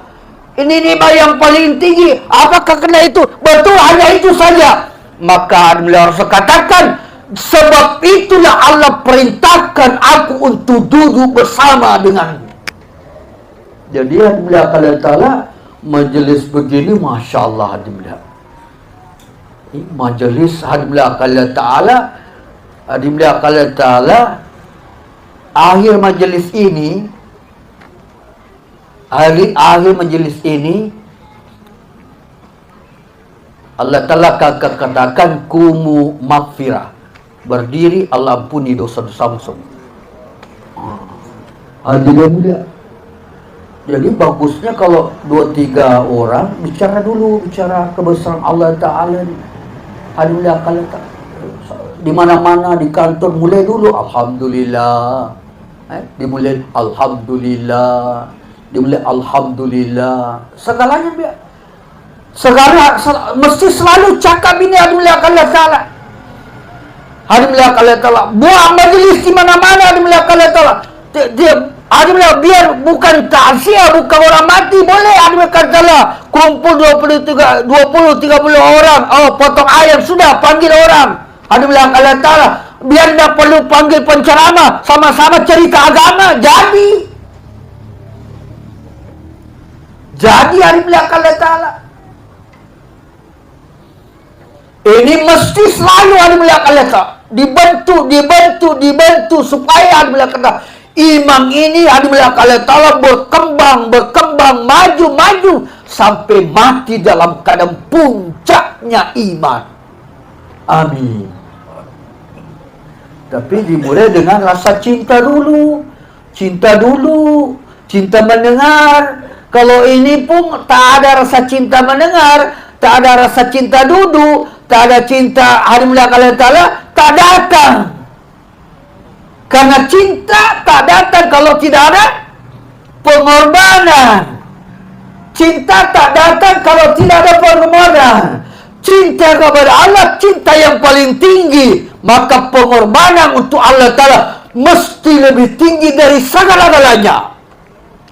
A: Ini nikmat yang paling tinggi. Apakah kena itu? Betul, hanya itu saja. Maka Rasul katakan, Sebab itulah Allah perintahkan aku untuk duduk bersama denganmu. Jadi hadirin Allah Ta'ala, majlis begini Masya Allah hadirin. Majlis hadirin Allah Ta'ala, hadirin Allah Ta'ala, akhir majlis ini, akhir majlis ini, Allah Ta'ala katakan kumu maghfirah, berdiri, Allah ampuni dosa-dosamu semua. Hadirin dia. Jadi bagusnya kalau 2-3 orang bicara dulu, bicara kebesaran Allah Ta'ala. Hadirin Allah Ta'ala. Di mana-mana, di kantor, mulai dulu Alhamdulillah. Dimulai Alhamdulillah. Dimulai Alhamdulillah. Segalanya biar. Segala mesti selalu cakap ini hadirin Allah Ta'ala. Hadirin Allah Ta'ala. Buang majlis di mana-mana hadirin Allah Ta'ala. Hadirin biar bukan takziah, bukan orang mati, boleh hadirin Allah Ta'ala. Kumpul 20-30 orang. Oh, potong ayam sudah, panggil orang. Hadirin Allah Ta'ala. Biar tidak perlu panggil penceramah, sama-sama cerita agama. Jadi hadirin Allah Ta'ala. Ini mesti selalu hadirin Allah Ta'ala. Dibentuk supaya hadirin Allah Ta'ala, iman ini hadirin Allah Ta'ala berkembang, maju sampai mati dalam keadaan puncaknya iman. Amin. Tapi dimulai dengan rasa cinta dulu. Cinta mendengar. Kalau ini pun tak ada rasa cinta mendengar, tak ada rasa cinta duduk, tak ada cinta hadirin Allah Ta'ala, tak datang. Karena cinta tak datang kalau tidak ada pengorbanan. Cinta tak datang kalau tidak ada pengorbanan. Cinta kepada Allah, cinta yang paling tinggi. Maka pengorbanan untuk Allah Ta'ala mesti lebih tinggi dari segala-galanya.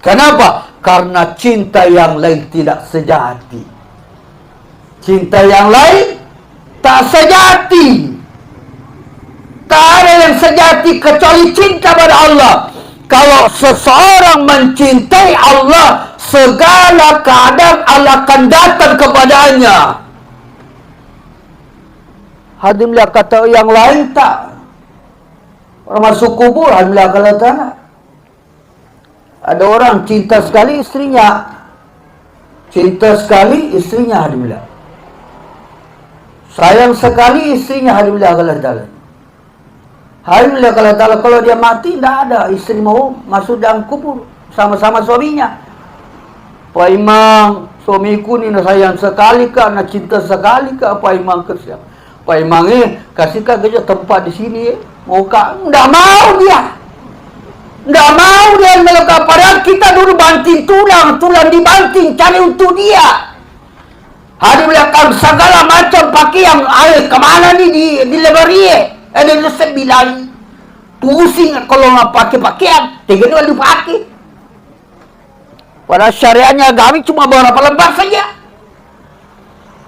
A: Kenapa? Karena cinta yang lain tidak sejati. Cinta yang lain tak sejati. Tak ada yang sejati kecuali cinta pada Allah. Kalau seseorang mencintai Allah, segala keadaan Allah akan datang kepadanya. Hadirin kata yang lain tak. Orang masuk kubur, hadirin kata ada orang cinta sekali istrinya. Hadirin. Sayang sekali istrinya, hadirin kata. Hadirin kata kalau dia mati tidak ada istri mau masuk dalam kubur sama-sama suaminya. Pak Imam, suamiku ni sayang sekali kah, nak cinta sekali kah Pak Imam kesiap. Pak Imam kasihkan kerja tempat di sini. Mau kah? Tidak mau dia. Tidak mau dia melekat. Padahal kita dulu banting tulang dibanting cari untuk dia. Hari belakang segala macam pakaian. Kemana ni di lebarie? Ada lesep bilang. Pusing kalau nak pakai pakaian. Tiga dua dipakai. Pada syariatnya agama cuma beberapa lembar saja.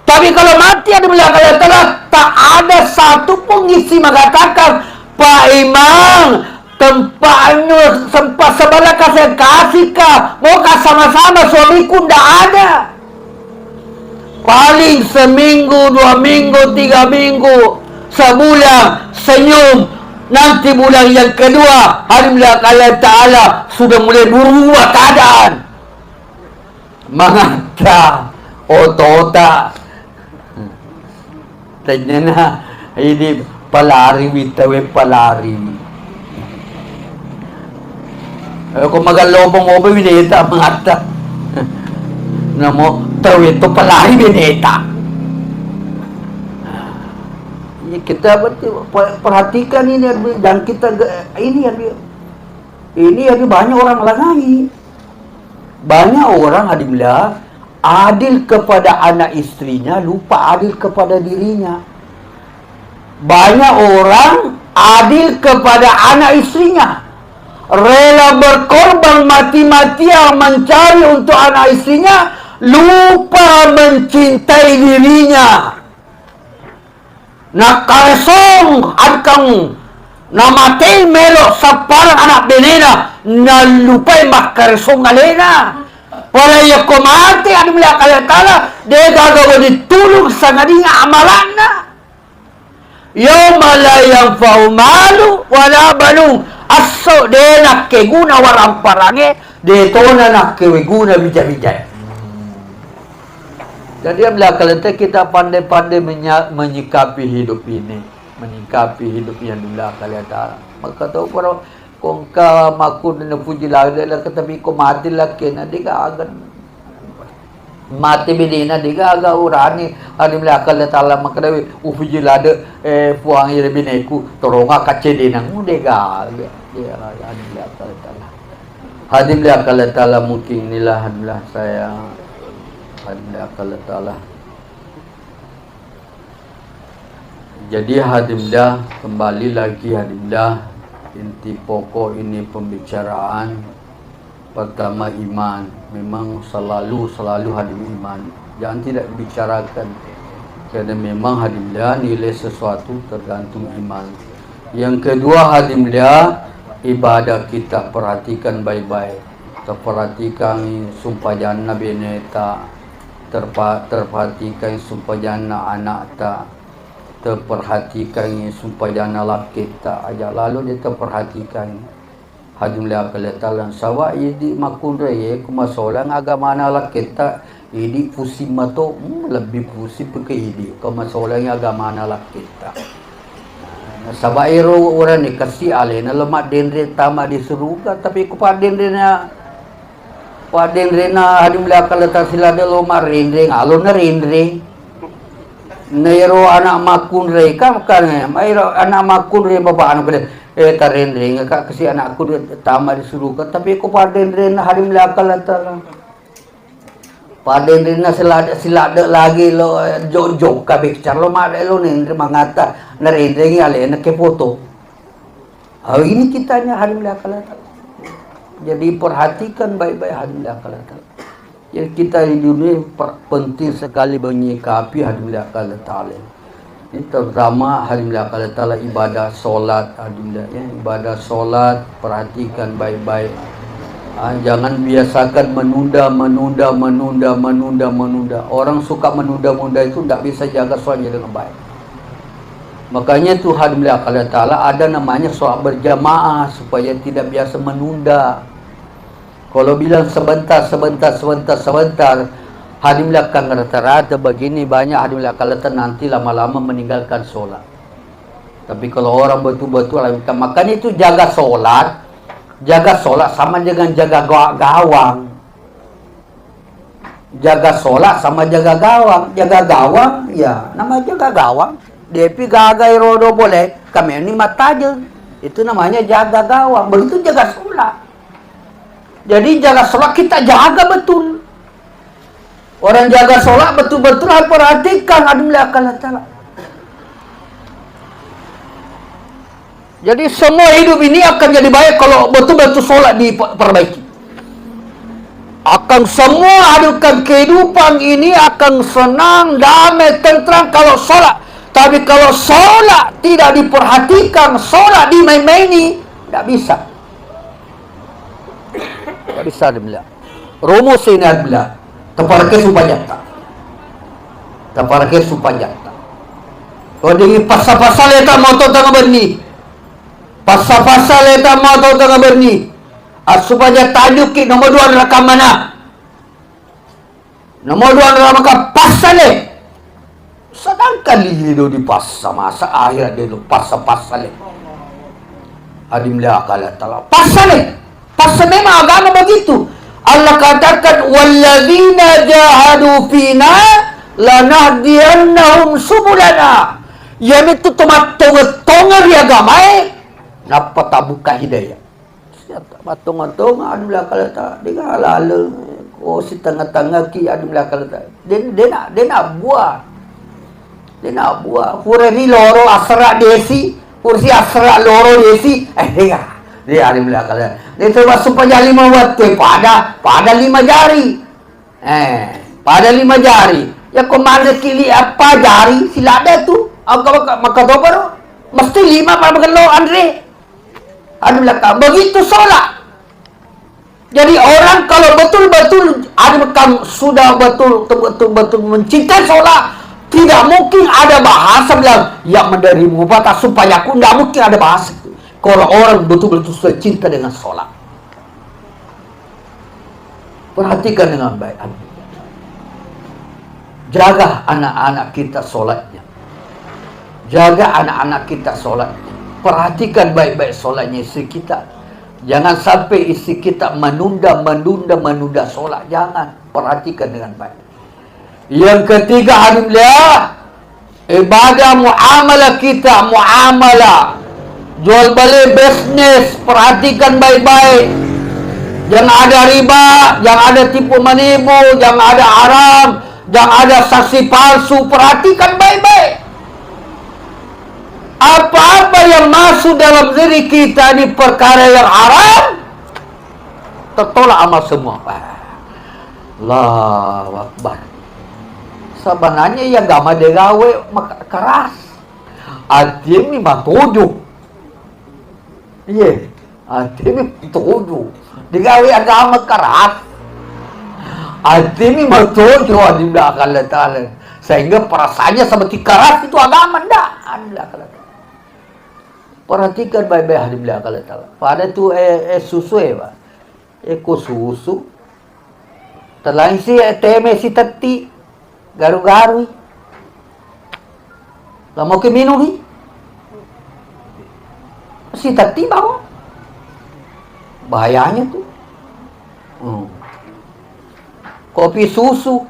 A: Tapi kalau mati ada belakang tak ada satu pun isi mengatakan Pak Imam tempatnya sempat sebelah saya kasih kah mau sama-sama suamiku tidak ada. Paling seminggu, 2 minggu, 3 minggu, sebulan senyum. Nanti bulan yang kedua hari Allah Ta'ala sudah mulai berubah keadaan. Mengata otak tanya ini palari bitawe palari. Kung magalobong-obong bineta mengata. Namo tawe itu palari bineta. Kita perhatikan ini dan kita ini ada banyak orang langai. Banyak orang hadilah adil kepada anak istrinya, lupa adil kepada dirinya. Banyak orang adil kepada anak istrinya, rela berkorban mati-matian mencari untuk anak istrinya, lupa mencintai dirinya. Nakaresong adkang namatay melok sa parang anak benena nalupay makaresong nalena. Para iya kumati adim liya kalatala de gagawa ditulong sa nading amalan na. Yawma la yanfa'u malu wala banun aso de nakeguna warang parange de tona nakeweguna bijak-bijak. Jadi amlah kalau kita pandai-pandai menyikapi hidup ini, menyikapi hidup yang dulu kalian tahu. Maka tahu para kongka maku dan puji lagi lah katabi ko mati lah kena diga agan mati bedina diga aga urani adim la kala tala makadawi upuji lade puang ire bineku toronga kace dinang mudega ya adim la kala tala hadim la kala tala mungkin inilah hadlah saya hadim la kala tala. Jadi hadimdah kembali lagi hadimdah inti pokok ini pembicaraan pertama iman. Memang selalu hadim iman, jangan tidak dibicarakan karena memang hadimlah nilai sesuatu tergantung iman. Yang kedua hadimlah ibadah kita perhatikan baik-baik, terperhatikan sumpah jana beneta, terperhatikan sumpah jana anak tak, terperhatikan sumpah jana laki tak aja lalu dia terperhatikan hadim liya kalatalan sawa idi makunre kumasolang agama na laki tak idi pusim mato lebih pusing ke idi kumasolang agama na laki tak sawa iro orang ni kasih alena lemak denre tama disuruga tapi kupaden rena paden rena hadim liya kalatan sila de loma rendre alon na rendre Nairo anak makun re kan mairo anak makun re bapa anak pada tarendre ngak kasi anakku tama disuruh kan tapi ko paden re na harim lakal atala paden re na silada lagi lo jok ka bicar lo mare lo nendre mangata na rendre ngi ale na ke foto ini kitanya harim lakal atala. Jadi perhatikan baik-baik harim lakal atala. Jadi kita di dunia penting sekali menyikapi hadim liya ta'ala. Ini terutama hadim liya ta'ala ibadah solat hadim liya ya. Ibadah solat perhatikan baik-baik. Jangan biasakan menunda. Orang suka menunda itu tidak bisa jaga solatnya dengan baik. Makanya itu hadim liya ta'ala ada namanya solat berjamaah supaya tidak biasa menunda. Kalau bilang sebentar, hadim lakang rata-rata begini banyak hadim lakang nanti lama-lama meninggalkan solat. Tapi kalau orang betul-betul, makanya itu jaga solat sama dengan jaga gawang. Jaga solat sama jaga gawang, ya nama jaga gawang. Depi gagai rodo boleh, kami ini mata aja. Itu namanya jaga gawang, begitu jaga solat. Jadi jaga sholat kita jaga betul. Orang jaga sholat betul-betul harus perhatikan hadim liya ta'ala. Jadi semua hidup ini akan jadi baik kalau betul-betul sholat diperbaiki. Akan semua adukan kehidupan ini akan senang, damai, tentram kalau sholat. Tapi kalau sholat tidak diperhatikan, sholat dimain-maini, tidak bisa. Tidak bisa dibilang. Rumus ini adalah terparkir supajata. Kalau dengan pasal-pasal eta moto tengah berni. Pasal-pasal eta moto tengah berni. Supaya tajuk nomor 2 adalah mana? Nomor 2 adalah maka pasal sedangkan hidup di pasal masa akhir dia pasal hadim liya ta'ala pasal memang agama begitu. Allah katakan walladzina jahadu fina lanahdiyannahum subulana. Yang itu tomat-tonga di agama dapat buka hidayah. Siapa tonga-tonga adim la kalata dengan halal si tengah-tengah ki adim la kalata. Dia nak buat. Kureri loro asra desi, kursi asra loro desi. Dia adim la kalata. Dia termasuk supaya 5 waktu pada 5 jari. Pada 5 jari. Ya komanda kili apa jari silada tu. Maka baru mesti 5 para begelo Andre. Ada belakang begitu sholat. Jadi orang kalau betul-betul sudah betul-betul mencintai sholat, tidak mungkin ada bahasa bilang yang menerima batas supaya aku, tidak mungkin ada bahasa. Kalau orang betul-betul sudah cinta dengan sholat, perhatikan dengan baik. Jaga anak-anak kita sholatnya. Jaga anak-anak kita sholatnya. Perhatikan baik-baik sholatnya istri kita. Jangan sampai istri kita menunda sholat. Jangan. Perhatikan dengan baik. Yang ketiga, alhamdulillah, ibadah muamalah kita, muamalah jual beli bisnis. Perhatikan baik-baik. Jangan ada riba, jangan ada tipu menipu, jangan ada haram, jangan ada saksi palsu. Perhatikan baik-baik. Apa-apa yang masuk dalam diri kita ini perkara yang haram, tertolak amal semua. Allahu Akbar. Sebenarnya yang agama digawe keras. Artinya matuju. Iya, artinya matuju. Digawe agama keras. Artinya matuju Allah Ta'ala. Sehingga perasaannya seperti keras itu agama enggak. Allah Ta'ala. Perhatikan baik-baik alhamdulillah kalau tahu. Pada tu susu Pak. Eko susu. Terlain si teme si teti. Garu-garu. Lah mau ke minum ni. Si teti bawa. Bahayanya tu. Kopi susu.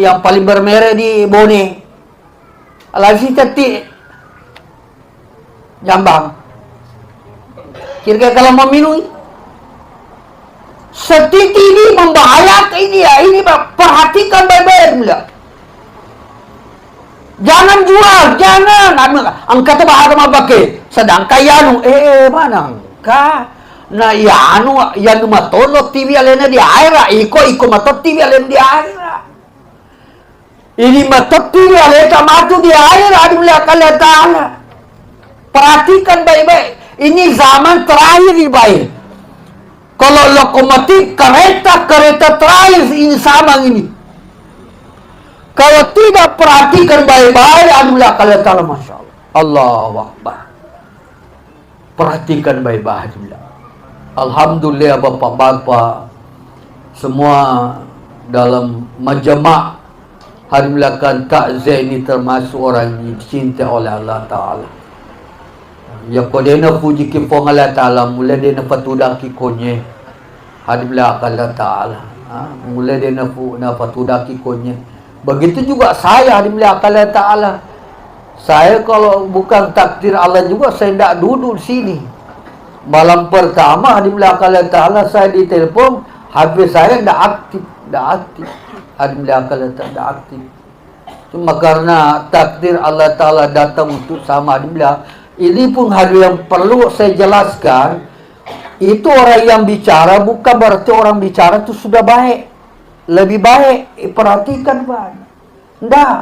A: Yang paling bermerek di Bone. Lah si teti Jambang. Kira-kira kalau mau minum, setiti ini membahayakan ini ya. Ini perhatikan baik-baik. Jangan jual, jangan. Angka tu bahasa mau pakai. Sedangkan yanu, mana angka? Nah yanu, yanu matolo TV alena di aira. Iko matot TV alena di aira. Ini matot TV alena matu di aira. Alhamdulillah kalian Ta'ala. Perhatikan baik-baik. Ini zaman terakhir ini baik. Kalau lokomotif kereta terakhir ini sama ini. Kalau tidak perhatikan baik-baik, alhamdulillah kalian tahu, masya Allah. Allahu Akbar. Perhatikan baik-baik, alhamdulillah. Alhamdulillah bapak-bapak semua dalam majma' alhamdulillah kan takziah ini termasuk orang yang dicintai oleh Allah Ta'ala. Ya ko dia na puji ki po Allah Ta'ala, mula dia na patudaki konye. Alhamdulillah Allah Ta'ala. Mula dia na patudaki konye. Begitu juga saya, alhamdulillah Allah Ta'ala. Saya kalau bukan takdir Allah juga, saya tidak duduk di sini. Malam pertama, alhamdulillah Allah Ta'ala, saya ditelepon, HP saya tidak aktif. Alhamdulillah Allah Ta'ala tidak aktif. Cuma karena takdir Allah Ta'ala datang untuk sama, alhamdulillah. Ini pun hal yang perlu saya jelaskan. Itu orang yang bicara bukan berarti orang bicara itu sudah baik. Lebih baik. Perhatikan Pak. Tidak.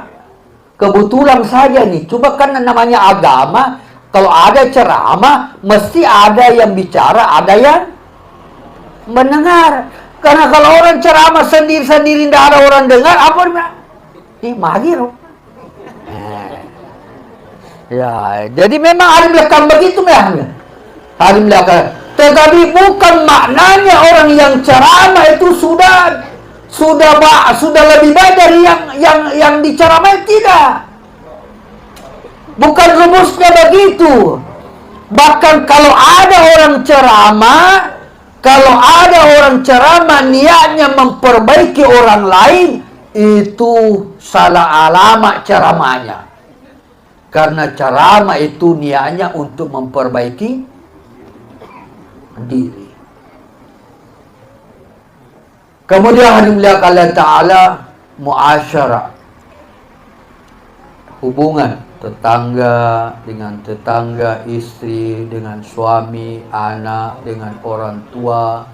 A: Kebetulan saja nih. Coba kan namanya agama. Kalau ada ceramah, mesti ada yang bicara, ada yang mendengar. Karena kalau orang ceramah sendiri-sendiri tidak ada orang dengar, apa dia? Mahir. Ya, jadi memang hari belakang begitu ya. Hari belakang. Tetapi bukan maknanya orang yang ceramah itu sudah lebih baik dari yang diceramai, tidak. Bukan rumusnya begitu. Bahkan kalau ada orang ceramah, niatnya memperbaiki orang lain, itu salah alamat ceramahnya. Karena ceramah itu niatnya untuk memperbaiki diri. Kemudian alhamdulillah Allah Ta'ala muasyarah. Hubungan tetangga dengan tetangga, istri dengan suami, anak dengan orang tua,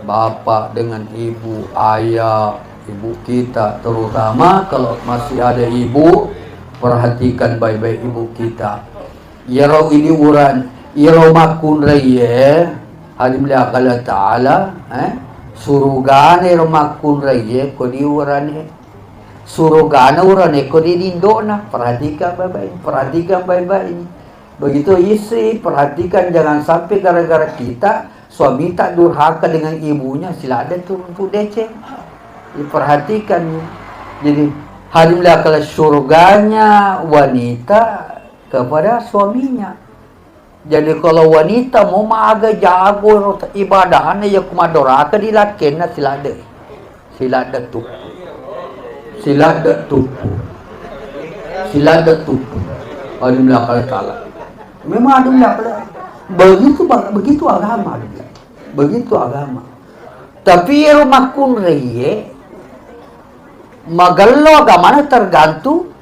A: bapak dengan ibu, ayah, ibu kita, terutama kalau masih ada ibu, Perhatikan baik-baik ibu kita. Yarau ini uran, yarau makun raya, halimlah Allah Ta'ala, surugane makun raya, kodi urane, surugane urane, kodi dindona. Perhatikan baik-baik. Begitu istri, perhatikan jangan sampai gara-gara kita, suami tak durhaka dengan ibunya, sila ada turun tu DC. Diperhatikan. Jadi halimlah kalau surganya wanita kepada suaminya. Jadi kalau wanita mau maaga jago ibadahnya ya kumadoraka dilakenna sila ada tu. Sila ada tu. Halimlah kalau Ta'ala. Memang halimlah begitu agama. Begitu agama. Tapi rumah kun reye magallo agamanya tergantung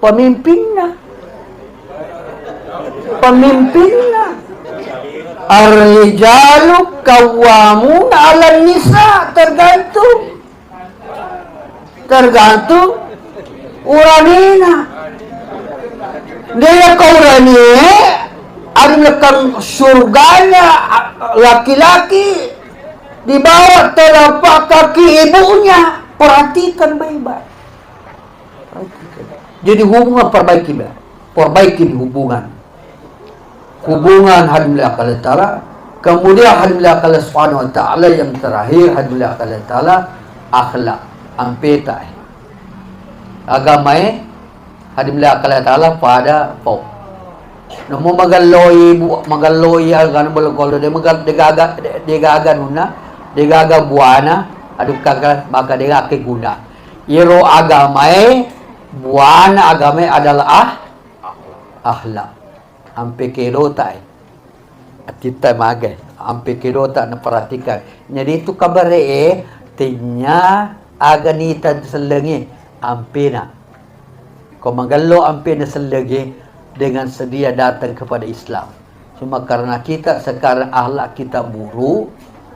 A: pemimpinnya. Ar-rijalu qawwamun 'alan nisa, tergantung uranina. Dia kaurani adalah surganya laki-laki di bawah telapak kaki ibunya. Perhatikan baik-baik. Jadi hubungan perbaiki hubungan hadimlah Allah Ta'ala. Kemudian hadimlah Allah Subhanahu Wa Ta'ala. Yang terakhir hadimlah Allah Ta'ala akhlak ampeta agama hadimlah Allah Ta'ala pada pau namo magaloi agana bolong dia gaga buana aduk kagak maka dia ke guna iro agamae buana agamae adalah akhlak ampe kerota kita magai ampe kerota na perhatikan jadi itu kabare tinya aganita selengi ampe na kau magallo ampe na selagi dengan sedia datang kepada Islam. Cuma karena kita sekarang akhlak kita buruk,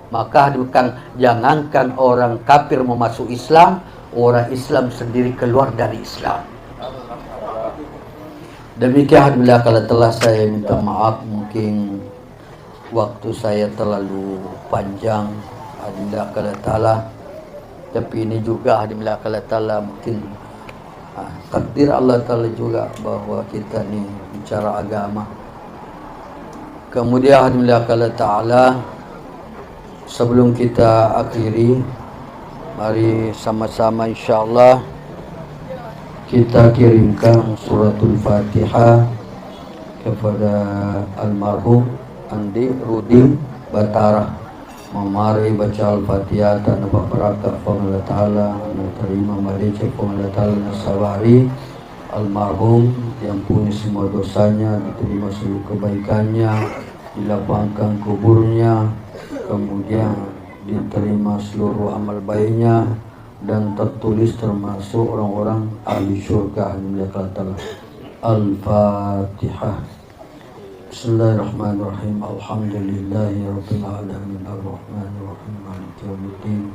A: maka bukan jangankan orang kafir mau masuk Islam, orang Islam sendiri keluar dari Islam. Demikian bila kalau telah saya minta maaf, mungkin waktu saya terlalu panjang. Alhamdulillah kalau ta'ala. Tapi ini juga alhamdulillah kalau ta'ala mungkin takdir Allah Ta'ala juga bahwa kita ni bicara agama. Kemudian alhamdulillah kalau ta'ala, sebelum kita akhiri, mari sama-sama insyaAllah kita kirimkan suratul Fatihah kepada almarhum Andi Rudi Batara. Mari baca Al-Fatihah dan berkata Allah Ta'ala menerima malaikat Allah Ta'ala nasawari almarhum yang punya semua dosanya diterima seluruh kebaikannya, dilapangkan kuburnya, kemudian diterima seluruh amal baiknya dan tertulis termasuk orang-orang ahli syurga. Al-Fatihah. Bismillahirrahmanirrahim. Alhamdulillahirabbil alamin arrahmanirrahim maliki yaumiddin.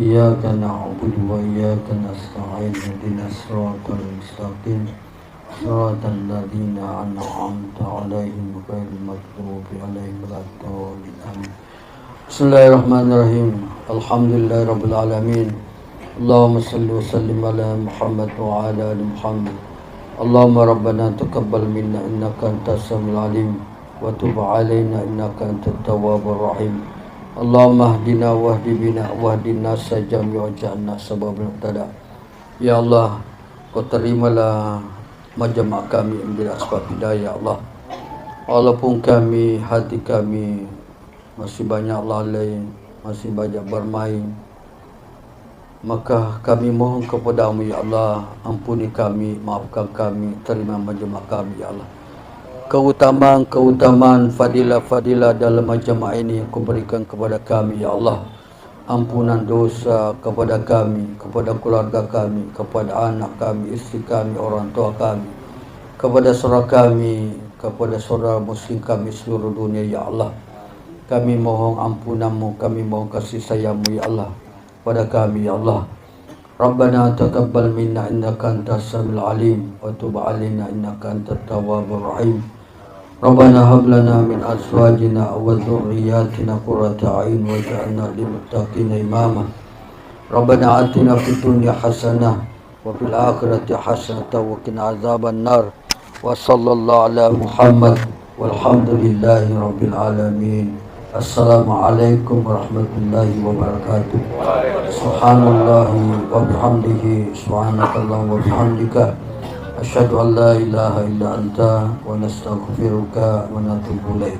A: Iyyaka na'budu wa iyyaka nasta'in ihdinas siratal mustaqim siratal ladzina an'amta 'alaihim ghairil maghdubi 'alaihim waladdallin. Bismillahirrahmanirrahim. Alhamdulillahirabbil alamin. Allahumma salli wa sallim ala Muhammad wa ala ali Muhammad. Allahumma rabbana taqabbal minna innaka antas samiul alim wa tub alaina innaka antat tawwabur rahim. Allahumma hdina wahdi bina wahdina sajami waj'alna sababal muqtada. Ya Allah, kau terimalah majma' kami menjadi asbab hidayah. Ya Allah, walaupun kami hati kami masih banyak lalai, masih banyak bermain, maka kami mohon kepadamu ya Allah, ampuni kami, maafkan kami, terima majma' kami ya Allah. Keutamaan fadilah dalam majma' ini yang kau berikan kepada kami ya Allah. Ampunan dosa kepada kami, kepada keluarga kami, kepada anak kami, istri kami, orang tua kami, kepada saudara kami, kepada saudara muslim kami seluruh dunia ya Allah. Kami mohon ampunanmu, kami mohon kasih sayangmu ya Allah pada kami ya Allah. Rabbana taqabbal minna innaka antas samiul alim wa tub alaina innaka antat tawwabur rahim. Rabbana hab lana min azwajina wa dhurriyyatina qurrata a'yun waj'alna lil muttaqina imama. Rabbana atina fid dunya hasanah wa fil akhirati hasanah wa qina azaban nar. Wa sallallahu ala Muhammad walhamdulillahi rabbil alamin. Assalamualaikum warahmatullahi wabarakatuh. Subhanallahi wa bihamdihi, subhanakallah wa bihamdika, asyhadu an la ilaha illa anta wa nastaghfiruka wa natubu ilaik.